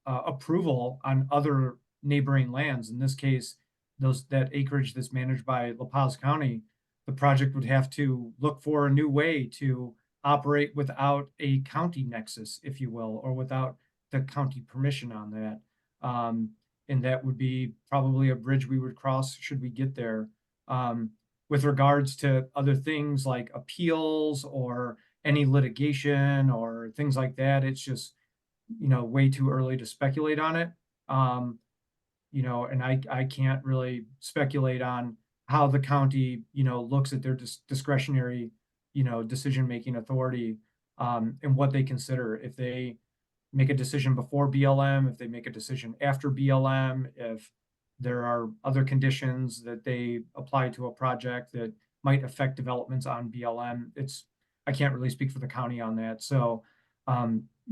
approval on other neighboring lands. In this case, that acreage that's managed by La Paz County, the project would have to look for a new way to operate without a county nexus, if you will, or without the county permission on that. And that would be probably a bridge we would cross should we get there. With regards to other things like appeals or any litigation or things like that, it's just, way too early to speculate on it. and I can't really speculate on how the county, looks at their discretionary, decision-making authority, and what they consider. If they make a decision before BLM, if they make a decision after BLM, if there are other conditions that they apply to a project that might affect developments on BLM. I can't really speak for the county on that. So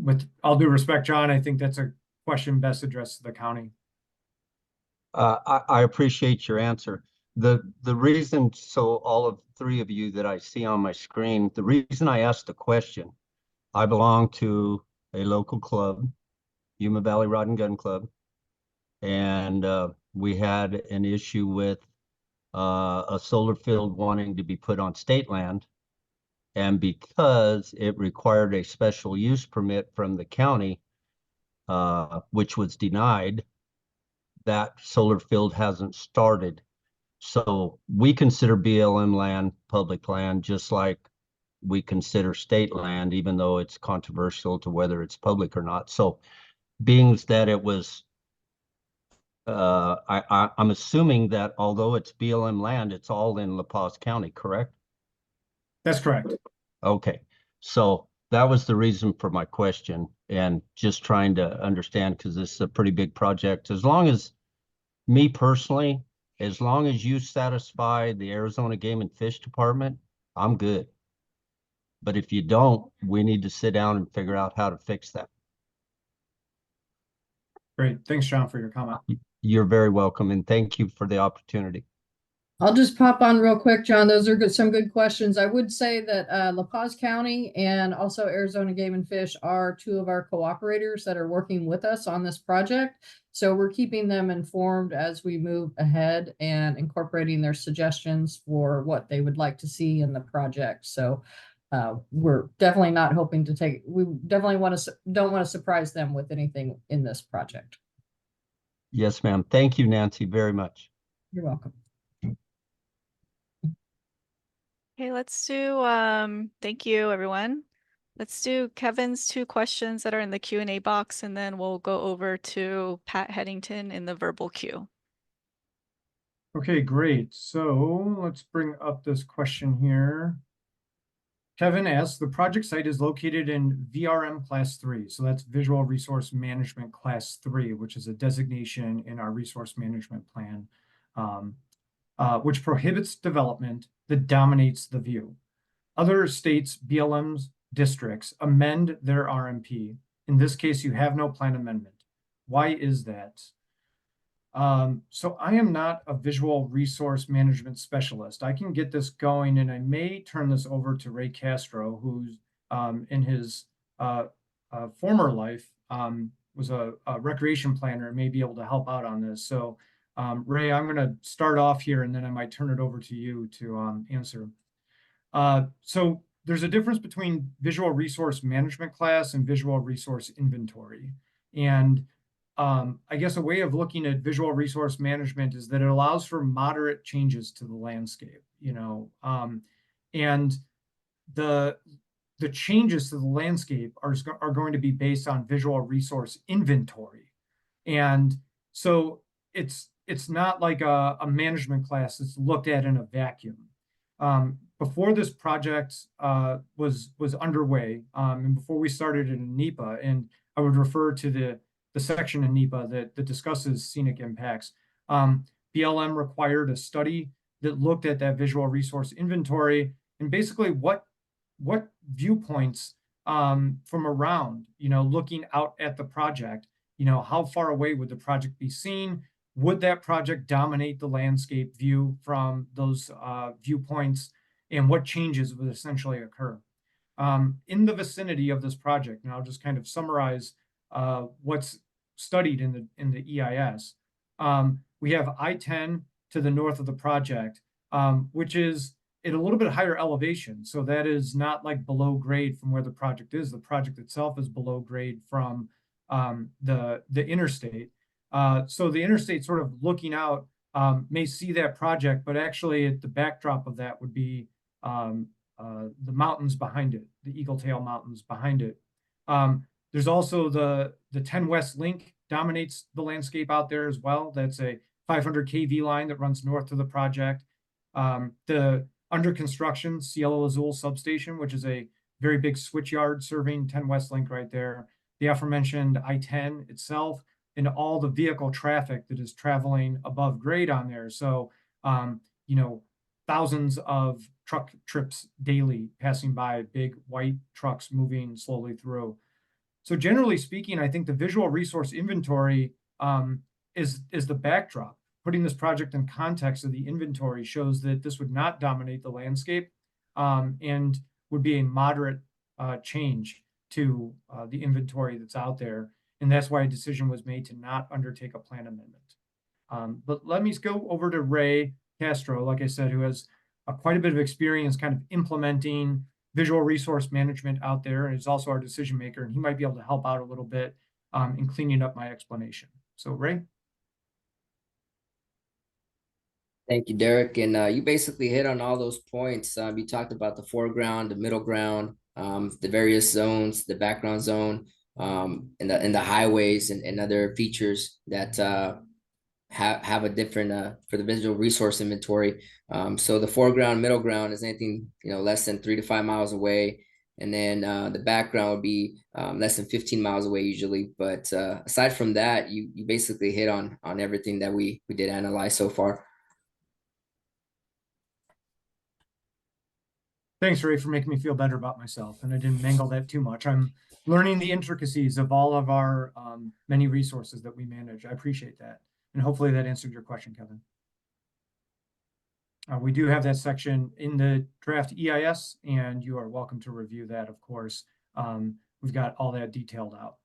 with all due respect, John, I think that's a question best addressed to the county. I appreciate your answer. The reason, so all of three of you that I see on my screen, the reason I asked the question, I belong to a local club, Yuma Valley Rod and Gun Club, and we had an issue with a solar field wanting to be put on state land. And because it required a special use permit from the county, which was denied, that solar field hasn't started. So we consider BLM land public land, just like we consider state land, even though it's controversial to whether it's public or not. So being that it was, I'm assuming that although it's BLM land, it's all in La Paz County, correct? That's correct. Okay, so that was the reason for my question, and just trying to understand, because this is a pretty big project. As long as, me personally, as long as you satisfy the Arizona Game and Fish Department, I'm good. But if you don't, we need to sit down and figure out how to fix that. Great. Thanks, John, for your comment. You're very welcome, and thank you for the opportunity. I'll just pop on real quick, John. Those are some good questions. I would say that La Paz County and also Arizona Game and Fish are two of our cooperators that are working with us on this project. So we're keeping them informed as we move ahead and incorporating their suggestions for what they would like to see in the project. So we're definitely not hoping to take, we definitely don't want to surprise them with anything in this project. Yes, ma'am. Thank you, Nancy, very much. You're welcome. Okay, let's do, thank you, everyone. Let's do Kevin's 2 questions that are in the Q&A box, and then we'll go over to Pat Headington in the verbal queue. Okay, great. So let's bring up this question here. Kevin asks, the project site is located in VRM Class 3. So that's Visual Resource Management Class 3, which is a designation in our resource management plan, which prohibits development that dominates the view. Other states' BLM's districts amend their RMP. In this case, you have no plan amendment. Why is that? So I am not a visual resource management specialist. I can get this going, and I may turn this over to Ray Castro, who's in his former life was a recreation planner and may be able to help out on this. So Ray, I'm going to start off here, and then I might turn it over to you to answer. So there's a difference between visual resource management class and visual resource inventory. And I guess a way of looking at visual resource management is that it allows for moderate changes to the landscape, and the changes to the landscape are going to be based on visual resource inventory. And so it's not like a management class that's looked at in a vacuum. Before this project was underway, and before we started in NEPA, and I would refer to the section in NEPA that discusses scenic impacts, BLM required a study that looked at that visual resource inventory and basically what viewpoints from around, looking out at the project, how far away would the project be seen? Would that project dominate the landscape view from those viewpoints? And what changes would essentially occur in the vicinity of this project? And I'll just kind of summarize what's studied in the EIS. We have I-10 to the north of the project, which is at a little bit higher elevation. So that is not like below grade from where the project is. The project itself is below grade from the interstate. So the interstate sort of looking out may see that project, but actually the backdrop of that would be the mountains behind it, the Eagle Tail Mountains behind it. There's also the 10 West Link dominates the landscape out there as well. That's a 500 kV line that runs north of the project. The under construction Cielo Azul substation, which is a very big switch yard serving 10 West Link right there. The aforementioned I-10 itself, and all the vehicle traffic that is traveling above grade on there. So, you know, thousands of truck trips daily passing by, big white trucks moving slowly through. So generally speaking, I think the visual resource inventory is the backdrop. Putting this project in context of the inventory shows that this would not dominate the landscape and would be a moderate change to the inventory that's out there. And that's why a decision was made to not undertake a plan amendment. But let me go over to Ray Castro, like I said, who has quite a bit of experience kind of implementing visual resource management out there, and is also our decision maker, and he might be able to help out a little bit in cleaning up my explanation. So Ray? Thank you, Derek. And you basically hit on all those points. You talked about the foreground, the middle ground, the various zones, the background zone, and the highways and other features that have a different for the visual resource inventory. So the foreground, middle ground is anything, you know, less than 3 to 5 miles away. And then the background would be less than 15 miles away usually. But aside from that, you basically hit on everything that we did analyze so far. Thanks, Ray, for making me feel better about myself, and I didn't mangle that too much. I'm learning the intricacies of all of our many resources that we manage. I appreciate that, and hopefully that answered your question, Kevin. We do have that section in the draft EIS, and you are welcome to review that, of course. We've got all that detailed out.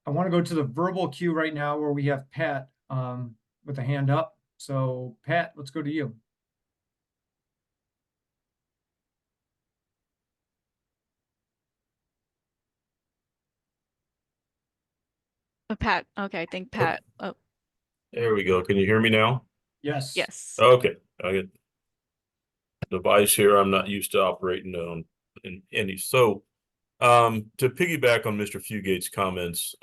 I want to go to the verbal queue right now where we have Pat with a hand up. So Pat, let's go to you. Pat, okay, I think Pat. Oh, There we go. Can you hear me now? Yes. yes. Okay. I get device here. I'm not used to operating on in any. So to piggyback on Mr. Fugate's comments,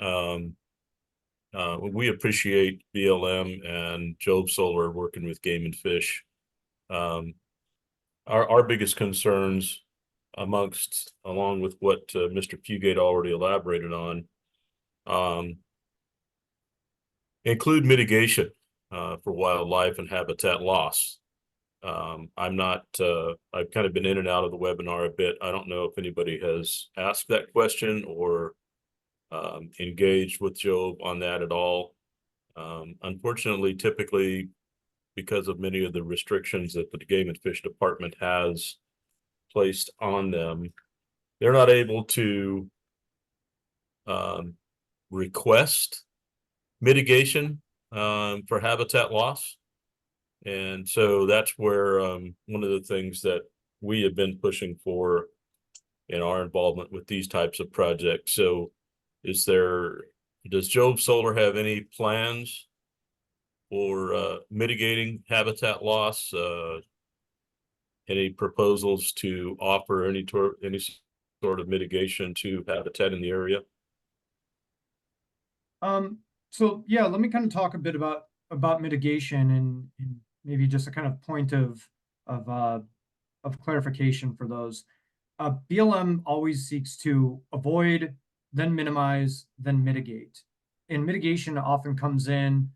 we appreciate BLM and Jove Solar working with Game and Fish. Our biggest concerns along with what Mr. Fugate already elaborated on, include mitigation for wildlife and habitat loss. I've kind of been in and out of the webinar a bit. I don't know if anybody has asked that question or engaged with Jove on that at all. Unfortunately, typically, because of many of the restrictions that the Game and Fish Department has placed on them, they're not able to request mitigation for habitat loss. And so that's where one of the things that we have been pushing for in our involvement with these types of projects. So does Jove Solar have any plans for mitigating habitat loss? Any proposals to offer any sort of mitigation to habitat in the area? So yeah, let me kind of talk a bit about mitigation and maybe just a kind of point of clarification for those. BLM always seeks to avoid, then minimize, then mitigate. And mitigation often comes in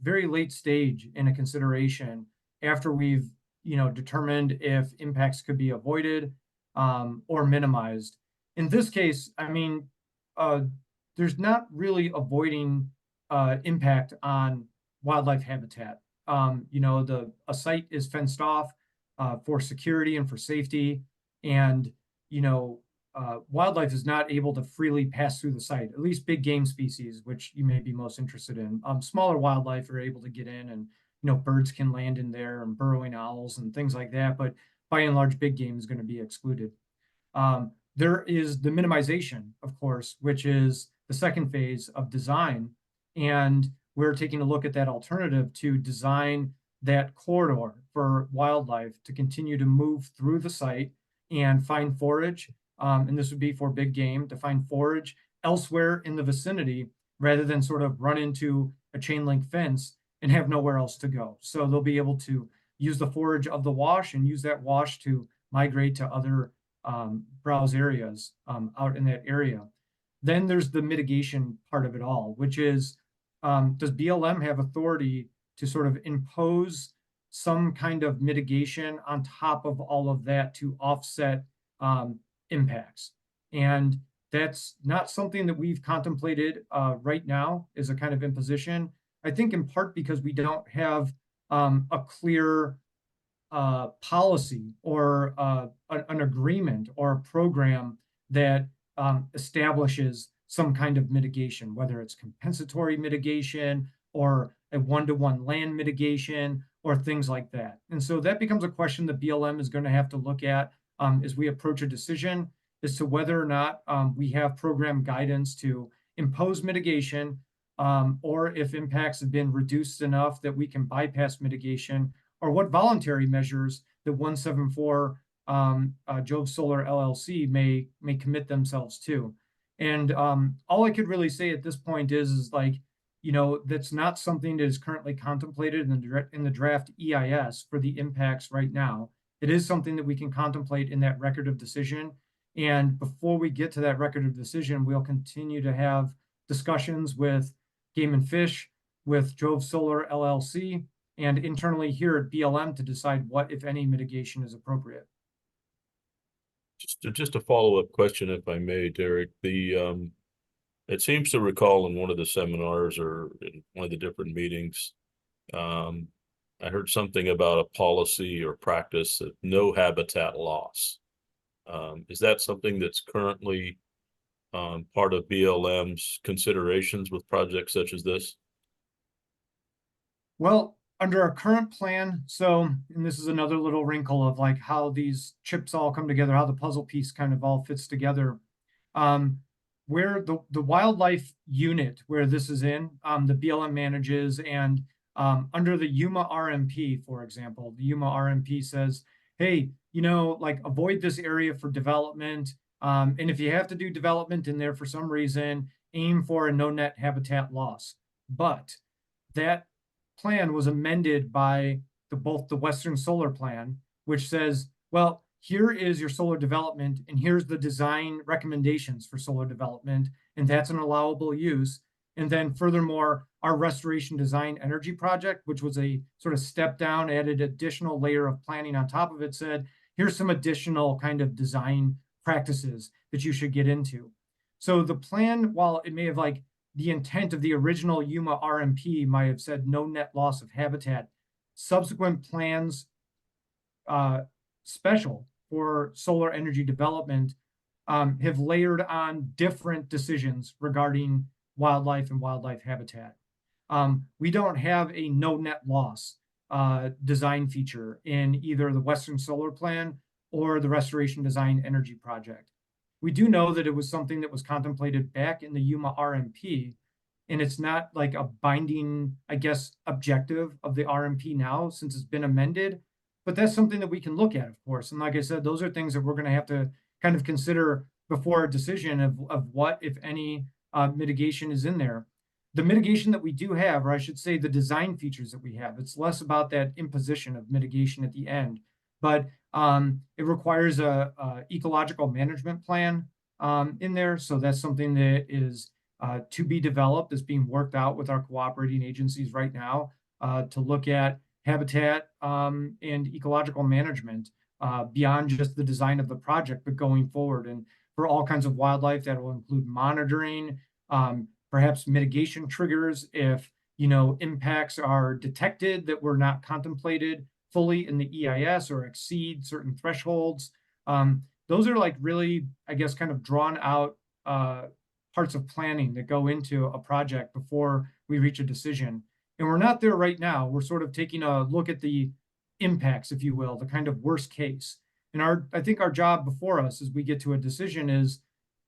very late stage in a consideration after we've determined if impacts could be avoided or minimized. In this case, I mean, there's not really avoiding impact on wildlife habitat. A site is fenced off for security and for safety, and wildlife is not able to freely pass through the site, at least big game species, which you may be most interested in. Smaller wildlife are able to get in, and birds can land in there, and burrowing owls and things like that, but by and large, big game is going to be excluded. There is the minimization, of course, which is the second phase of design, and we're taking a look at that alternative to design that corridor for wildlife to continue to move through the site and find forage. And this would be for big game, to find forage elsewhere in the vicinity rather than sort of run into a chain link fence and have nowhere else to go. So they'll be able to use the forage of the wash and use that wash to migrate to other browse areas out in that area. Then there's the mitigation part of it all, which is, does BLM have authority to sort of impose some kind of mitigation on top of all of that to offset impacts? And that's not something that we've contemplated right now as a kind of imposition. I think in part because we don't have a clear policy or an agreement or a program that establishes some kind of mitigation, whether it's compensatory mitigation or a one-to-one land mitigation or things like that. And so that becomes a question that BLM is going to have to look at as we approach a decision as to whether or not we have program guidance to impose mitigation, or if impacts have been reduced enough that we can bypass mitigation, or what voluntary measures that 174 Jove Solar LLC may commit themselves to. And all I could really say at this point is like, you know, that's not something that is currently contemplated in the draft EIS for the impacts right now. It is something that we can contemplate in that record of decision. And before we get to that record of decision, we'll continue to have discussions with Game and Fish, with Jove Solar LLC, and internally here at BLM to decide what, if any, mitigation is appropriate. Just a follow-up question, if I may, Derek. It seems to recall in one of the seminars or in one of the different meetings, I heard something about a policy or practice of no habitat loss. Is that something that's currently part of BLM's considerations with projects such as this? Well, under our current plan, so, and this is another little wrinkle of like how these chips all come together, how the puzzle piece kind of all fits together. Where the wildlife unit where this is in, the BLM manages, and under the Yuma RMP, for example, the Yuma RMP says, hey, you know, like avoid this area for development. And if you have to do development in there for some reason, aim for a no net habitat loss. But that plan was amended by both the Western Solar Plan, which says, well, here is your solar development, and here's the design recommendations for solar development, and that's an allowable use. And then furthermore, our restoration design energy project, which was a sort of step down, added additional layer of planning on top of it, said, here's some additional kind of design practices that you should get into. So the plan, while it may have like the intent of the original Yuma RMP might have said no net loss of habitat, subsequent plans special for solar energy development have layered on different decisions regarding wildlife and wildlife habitat. We don't have a no net loss design feature in either the Western Solar Plan or the Restoration Design Energy Project. We do know that it was something that was contemplated back in the Yuma RMP, and it's not like a binding, I guess, objective of the RMP now since it's been amended, but that's something that we can look at, of course. And like I said, those are things that we're going to have to kind of consider before a decision of what, if any, mitigation is in there. The mitigation that we do have, or I should say the design features that we have, it's less about that imposition of mitigation at the end, but it requires a ecological management plan in there. So that's something that is to be developed, is being worked out with our cooperating agencies right now to look at habitat and ecological management beyond just the design of the project, but going forward. And for all kinds of wildlife, that will include monitoring, perhaps mitigation triggers if, you know, impacts are detected that were not contemplated fully in the EIS or exceed certain thresholds. Those are like really, I guess, kind of drawn out parts of planning that go into a project before we reach a decision. And we're not there right now. We're sort of taking a look at the impacts, if you will, the kind of worst case. And I think our job before us as we get to a decision is,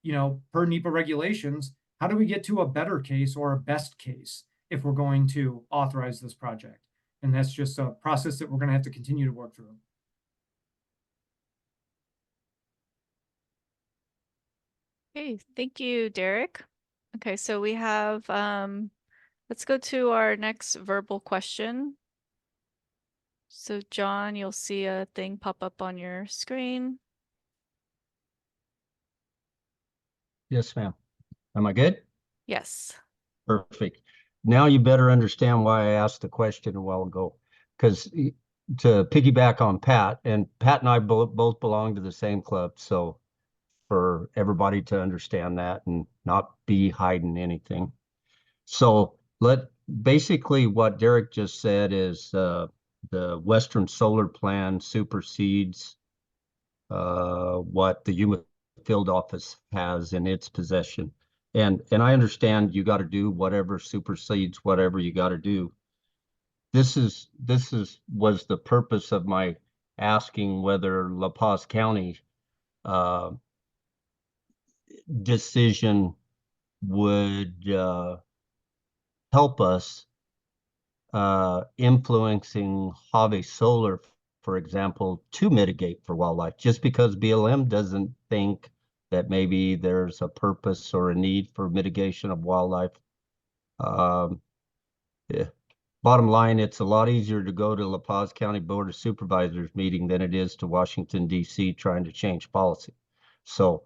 you know, per NEPA regulations, how do we get to a better case or a best case if we're going to authorize this project? And that's just a process that we're going to have to continue to work through. Okay, thank you, Derek. Okay, so we have, let's go to our next verbal question. So John, you'll see a thing pop up on your screen. Yes, ma'am. Am I good? Yes. Perfect. Now you better understand why I asked the question a while ago. Because to piggyback on Pat, and Pat and I both belong to the same club. So for everybody to understand that and not be hiding anything. So basically what Derek just said is the Western Solar Plan supersedes what the Yuma Field Office has in its possession. And I understand you got to do whatever supersedes whatever you got to do. This was the purpose of my asking whether La Paz County decision would help us influencing Jove Solar, for example, to mitigate for wildlife. Just because BLM doesn't think that maybe there's a purpose or a need for mitigation of wildlife. Yeah. Bottom line, it's a lot easier to go to La Paz County Board of Supervisors meeting than it is to Washington, D.C. trying to change policy. So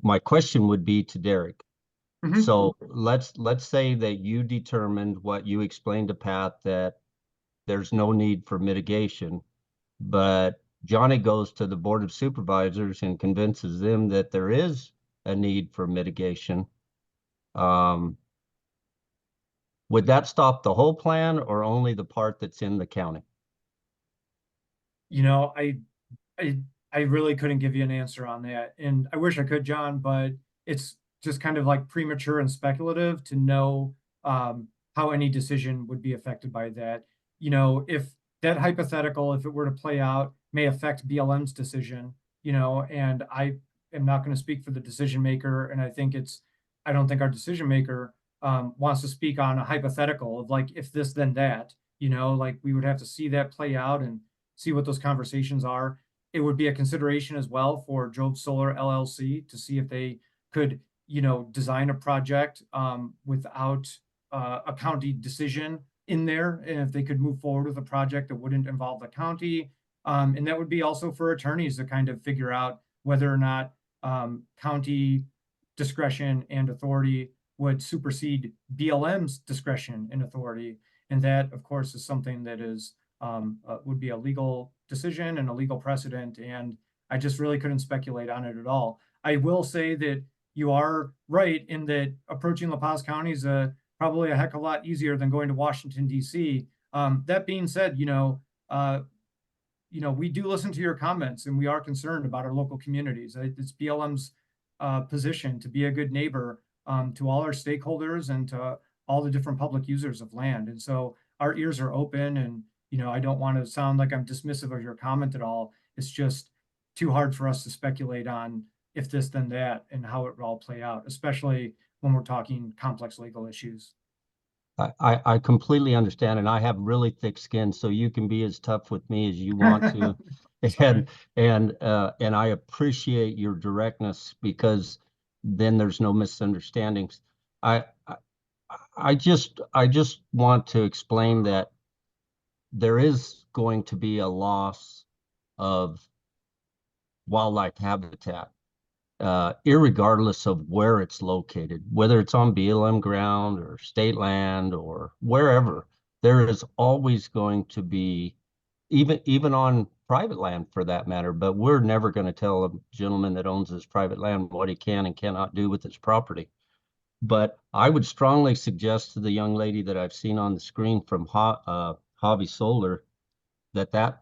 my question would be to Derek. So let's say that you determined what you explained to Pat, that there's no need for mitigation, but Johnny goes to the Board of Supervisors and convinces them that there is a need for mitigation. Would that stop the whole plan or only the part that's in the county? You know, I really couldn't give you an answer on that. And I wish I could, John, but it's just kind of like premature and speculative to know how any decision would be affected by that. You know, if that hypothetical, if it were to play out, may affect BLM's decision, you know, and I am not going to speak for the decision maker. And I don't think our decision maker wants to speak on a hypothetical of like, if this, then that, you know, like we would have to see that play out and see what those conversations are. It would be a consideration as well for Jove Solar LLC to see if they could, you know, design a project without a county decision in there, and if they could move forward with a project that wouldn't involve the county. And that would be also for attorneys to kind of figure out whether or not county discretion and authority would supersede BLM's discretion and authority. And that, of course, is something that is would be a legal decision and a legal precedent. And I just really couldn't speculate on it at all. I will say that you are right in that approaching La Paz County is probably a heck of a lot easier than going to Washington, D.C. That being said, we do listen to your comments and we are concerned about our local communities. It's BLM's position to be a good neighbor to all our stakeholders and to all the different public users of land. And so our ears are open, and I don't want to sound like I'm dismissive of your comment at all. It's just too hard for us to speculate on if this, then that, and how it will all play out, especially when we're talking complex legal issues. I completely understand, and I have really thick skin, so you can be as tough with me as you want to. and I appreciate your directness, because then there's no misunderstandings. I just want to explain that there is going to be a loss of wildlife habitat, irregardless of where it's located, whether it's on BLM ground or state land or wherever. There is always going to be, even on private land for that matter, but we're never going to tell a gentleman that owns his private land what he can and cannot do with his property. But I would strongly suggest to the young lady that I've seen on the screen from Jove Solar that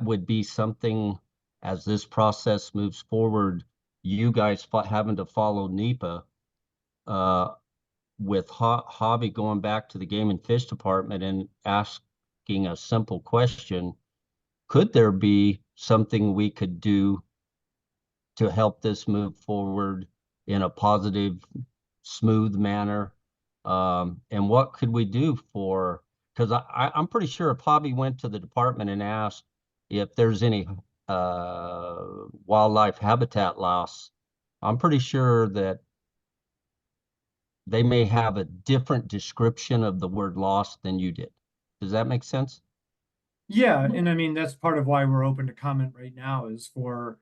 would be something, as this process moves forward, you guys having to follow NEPA, with Hobby going back to the Game and Fish Department and asking a simple question: could there be something we could do to help this move forward in a positive, smooth manner? And what could we do because I'm pretty sure if Hobby went to the department and asked if there's any wildlife habitat loss, I'm pretty sure that they may have a different description of the word loss than you did. Does that make sense? Yeah, and I mean, that's part of why we're open to comment right now is for,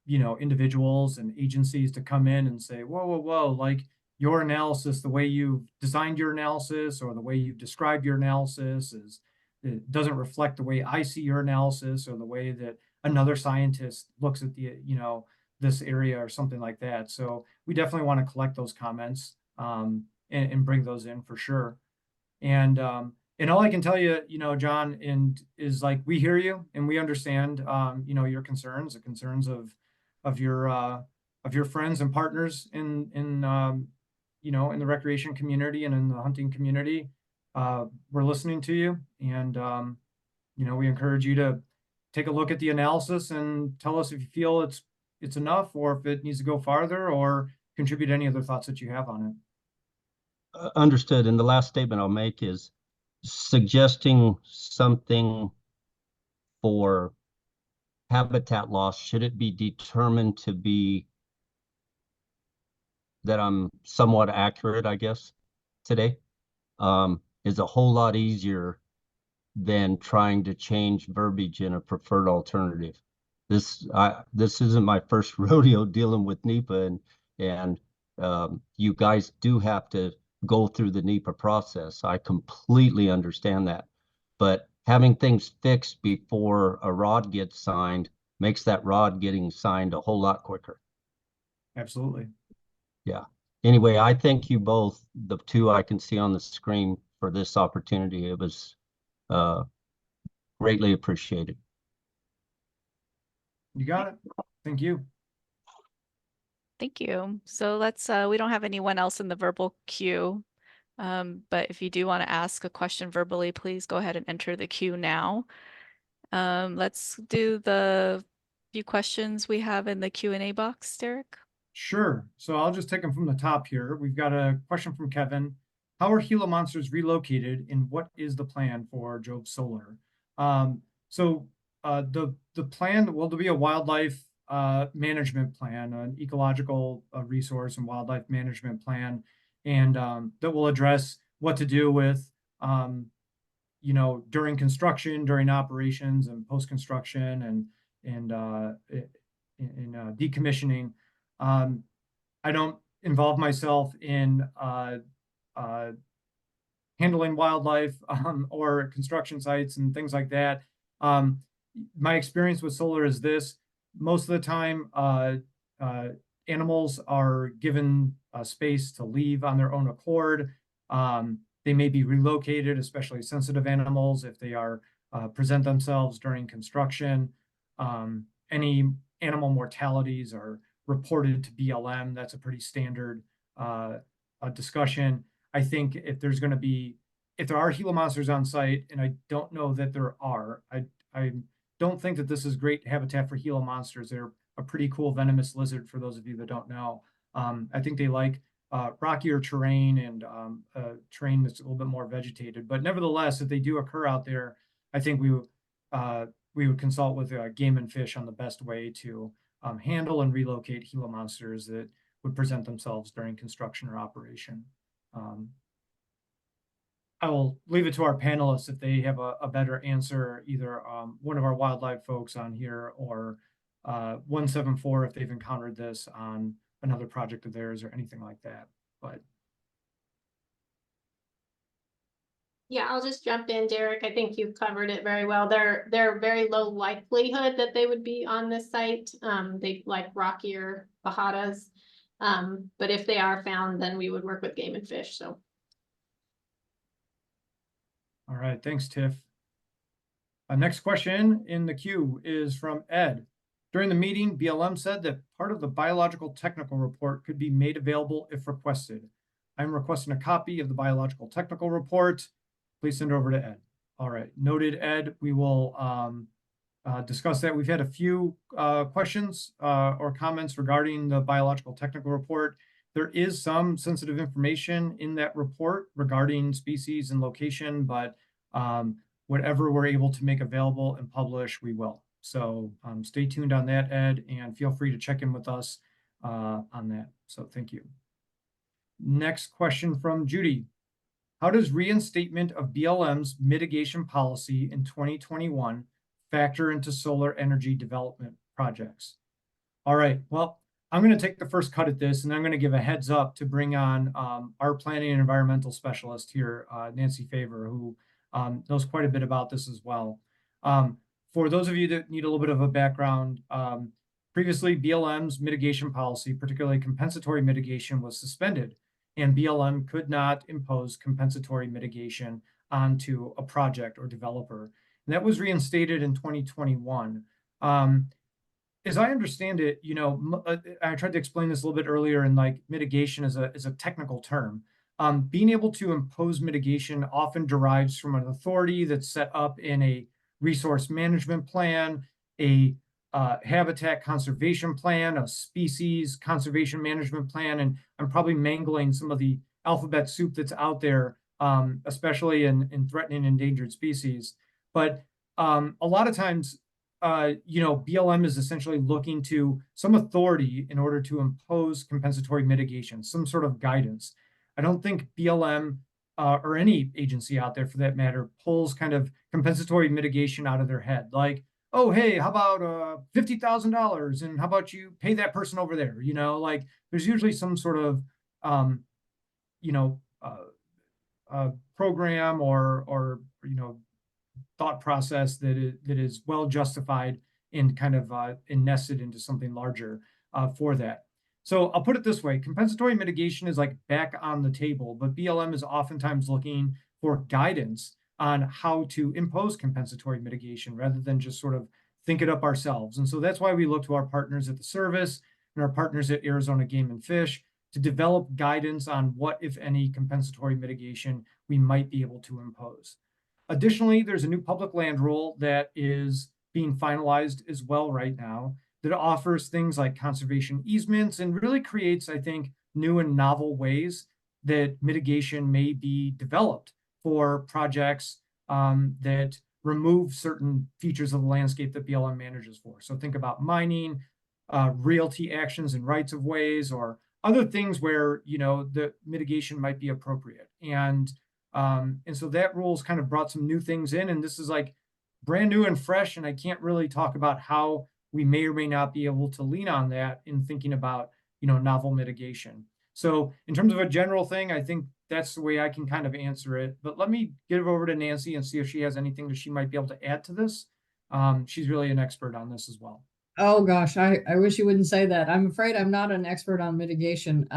individuals and agencies to come in and say, whoa, whoa, whoa, like your analysis, the way you've designed your analysis or the way you've described your analysis it doesn't reflect the way I see your analysis or the way that another scientist looks at this area or something like that. So we definitely want to collect those comments, and bring those in for sure. And all I can tell you, John, is like we hear you and we understand, your concerns, the concerns of your friends and partners in the recreation community and in the hunting community. We're listening to you, and we encourage you to take a look at the analysis and tell us if you feel it's enough, or if it needs to go farther, or contribute any other thoughts that you have on it. Understood. And the last statement I'll make is suggesting something for habitat loss. Should it be determined to be that I'm somewhat accurate, I guess, today, is a whole lot easier than trying to change verbiage in a preferred alternative. This isn't my first rodeo dealing with NEPA, and you guys do have to go through the NEPA process. I completely understand that. But having things fixed before a ROD gets signed makes that ROD getting signed a whole lot quicker. Absolutely. Yeah. Anyway, I thank you both, the two I can see on the screen, for this opportunity. It was greatly appreciated. You got it. Thank you. Thank you. So we don't have anyone else in the verbal queue. But if you do want to ask a question verbally, please go ahead and enter the queue now. Let's do the few questions we have in the Q&A box, Derek. Sure. So I'll just take them from the top here. We've got a question from Kevin. How are Gila monsters relocated, and what is the plan for Jove Solar? The plan, well, there'll be a wildlife management plan, an ecological resource and wildlife management plan, and that will address what to do with, during construction, during operations, and post-construction, and decommissioning. I don't involve myself in handling wildlife or construction sites and things like that. My experience with solar is this: most of the time, animals are given space to leave on their own accord. They may be relocated, especially sensitive animals, if they are present themselves during construction. Any animal mortalities are reported to BLM. That's a pretty standard discussion. I think if there are Gila monsters on site, and I don't know that there are, I don't think that this is great habitat for Gila monsters. They're a pretty cool venomous lizard, for those of you that don't know. I think they like rockier terrain and terrain that's a little bit more vegetated. But nevertheless, if they do occur out there, I think we would consult with Game and Fish on the best way to handle and relocate Gila monsters that would present themselves during construction or operation. I will leave it to our panelists if they have a better answer, either one of our wildlife folks on here or 174 if they've encountered this on another project of theirs or anything like that. But yeah, I'll just jump in, Derek. I think you've covered it very well. They're very low likelihood that they would be on this site. They like rockier bajadas. But if they are found, then we would work with Game and Fish. So. All right, thanks, Tiff. Next question in the queue is from Ed. During the meeting, BLM said that part of the biological technical report could be made available if requested. I'm requesting a copy of the biological technical report. Please send it over to Ed. All right, noted, Ed. We will discuss that. We've had a few questions or comments regarding the biological technical report. There is some sensitive information in that report regarding species and location, but whatever we're able to make available and publish, we will. So stay tuned on that, Ed, and feel free to check in with us on that. So thank you. Next question from Judy. How does reinstatement of BLM's mitigation policy in 2021 factor into solar energy development projects? All right, well, I'm going to take the first cut at this, and I'm going to give a heads up to bring on our planning and environmental specialist here, Nancy Favor, who knows quite a bit about this as well. For those of you that need a little bit of a background, previously BLM's mitigation policy, particularly compensatory mitigation, was suspended, and BLM could not impose compensatory mitigation onto a project or developer. And that was reinstated in 2021. As I understand it, you know, I tried to explain this a little bit earlier, and like mitigation is a technical term. Being able to impose mitigation often derives from an authority that's set up in a resource management plan, a habitat conservation plan, a species conservation management plan, and I'm probably mangling some of the alphabet soup that's out there, especially in threatened and endangered species. But a lot of times, you know, BLM is essentially looking to some authority in order to impose compensatory mitigation, some sort of guidance. I don't think BLM or any agency out there for that matter pulls kind of compensatory mitigation out of their head. Like, oh, hey, how about $50,000? And how about you pay that person over there? You know, like there's usually some sort of, you know, program or, you know, thought process that is well justified and kind of nested into something larger for that. So I'll put it this way, compensatory mitigation is like back on the table, but BLM is oftentimes looking for guidance on how to impose compensatory mitigation rather than just sort of think it up ourselves. And so that's why we look to our partners at the service and our partners at Arizona Game and Fish to develop guidance on what, if any, compensatory mitigation we might be able to impose. Additionally, there's a new public land rule that is being finalized as well right now that offers things like conservation easements and really creates, I think, new and novel ways that mitigation may be developed for projects that remove certain features of the landscape that BLM manages for. So think about mining, realty actions and rights of ways, or other things where, you know, the mitigation might be appropriate. And so that rule's kind of brought some new things in, and this is like brand new and fresh, and I can't really talk about how we may or may not be able to lean on that in thinking about, you know, novel mitigation. So in terms of a general thing, I think that's the way I can kind of answer it. But let me give it over to Nancy and see if she has anything that she might be able to add to this. She's really an expert on this as well. Oh gosh, I wish you wouldn't say that. I'm afraid I'm not an expert on mitigation.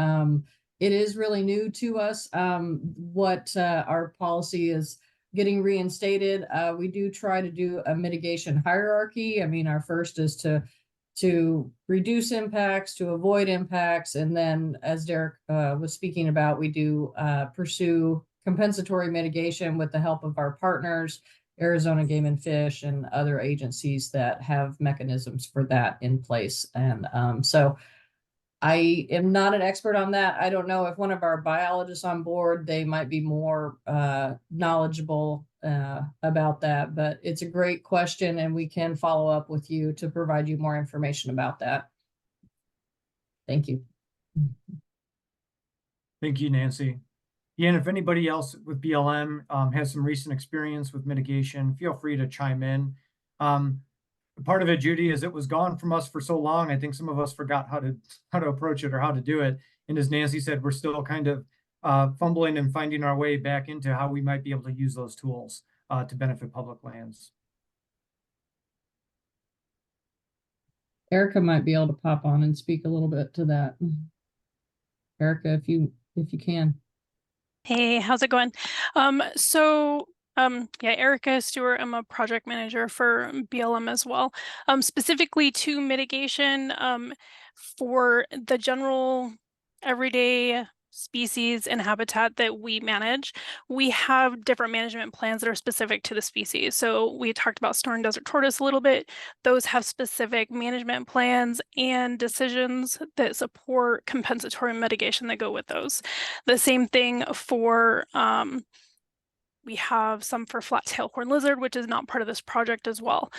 It is really new to us what our policy is getting reinstated. We do try to do a mitigation hierarchy. I mean, our first is to reduce impacts, to avoid impacts, and then, as Derek was speaking about, we do pursue compensatory mitigation with the help of our partners, Arizona Game and Fish, and other agencies that have mechanisms for that in place. And so I am not an expert on that. I don't know if one of our biologists on board, they might be more knowledgeable about that, but it's a great question, and we can follow up with you to provide you more information about that. Thank you. Thank you, Nancy. Yeah, and if anybody else with BLM has some recent experience with mitigation, feel free to chime in. Part of it, Judy, is it was gone from us for so long. I think some of us forgot how to approach it or how to do it. And as Nancy said, we're still kind of fumbling and finding our way back into how we might be able to use those tools to benefit public lands. Erica might be able to pop on and speak a little bit to that. Erica, if you can. Hey, how's it going? Yeah, Erica Stewart, I'm a project manager for BLM as well. Specifically to mitigation, for the general everyday species and habitat that we manage, we have different management plans that are specific to the species. So we talked about Sonoran Desert Tortoise a little bit. Those have specific management plans and decisions that support compensatory mitigation that go with those. The same thing for we have some for flat-tailed horned lizard, which is not part of this project as well.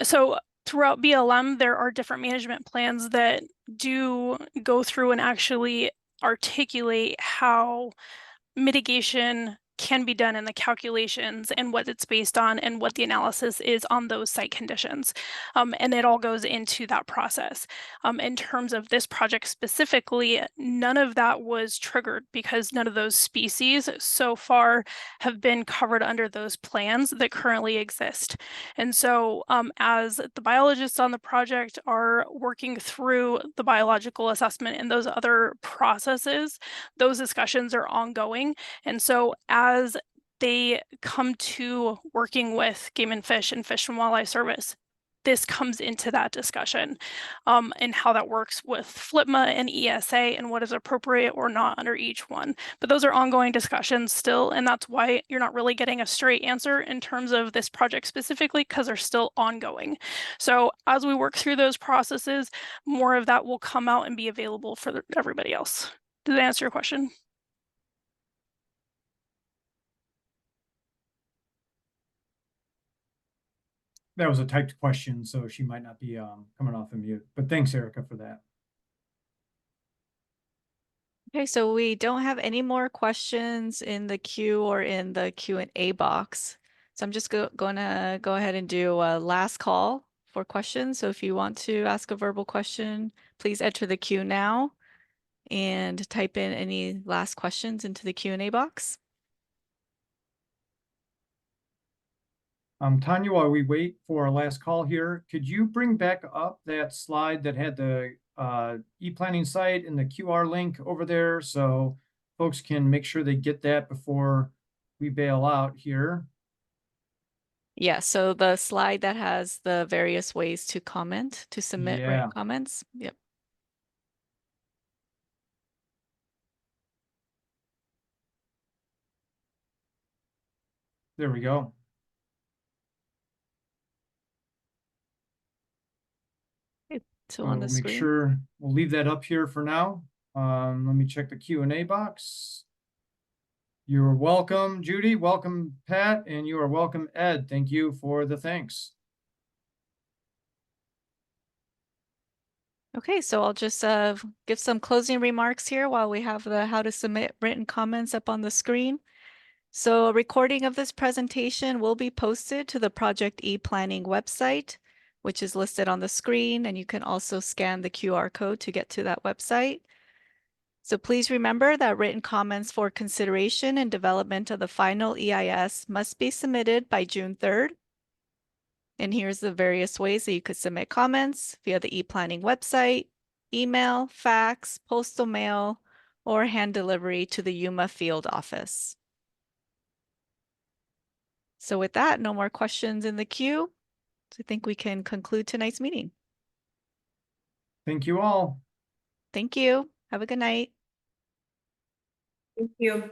So throughout BLM, there are different management plans that do go through and actually articulate how mitigation can be done in the calculations and what it's based on and what the analysis is on those site conditions. And it all goes into that process. In terms of this project specifically, none of that was triggered because none of those species so far have been covered under those plans that currently exist. And so as the biologists on the project are working through the biological assessment and those other processes, those discussions are ongoing. And so as they come to working with Game and Fish and Fish and Wildlife Service, this comes into that discussion and how that works with FLPMA and ESA and what is appropriate or not under each one. But those are ongoing discussions still, and that's why you're not really getting a straight answer in terms of this project specifically, because they're still ongoing. So as we work through those processes, more of that will come out and be available for everybody else. Did that answer your question? That was a typed question, so she might not be coming off of mute. But thanks, Erica, for that. Okay, so we don't have any more questions in the queue or in the Q&A box. So I'm just gonna go ahead and do a last call for questions. So if you want to ask a verbal question, please enter the queue now and type in any last questions into the Q&A box. Tanya, while we wait for our last call here, could you bring back up that slide that had the e-planning site and the QR link over there so folks can make sure they get that before we bail out here? Yeah, so the slide that has the various ways to comment, to submit written comments. Yep. There we go. So on the we'll make screen. sure we'll leave that up here for now. Let me check the Q&A box. You're welcome, Judy. Welcome, Pat. And you are welcome, Ed. Thank you for the thanks. Okay, so I'll just give some closing remarks here while we have the how to submit written comments up on the screen. So a recording of this presentation will be posted to the Project ePlanning website, which is listed on the screen, and you can also scan the QR code to get to that website. So please remember that written comments for consideration and development of the final EIS must be submitted by June 3rd. And here's the various ways that you could submit comments via the ePlanning website, email, fax, postal mail, or hand delivery to the Yuma field office. So with that, no more questions in the queue. So I think we can conclude tonight's meeting. Thank you all. Thank you. Have a good night. Thank you.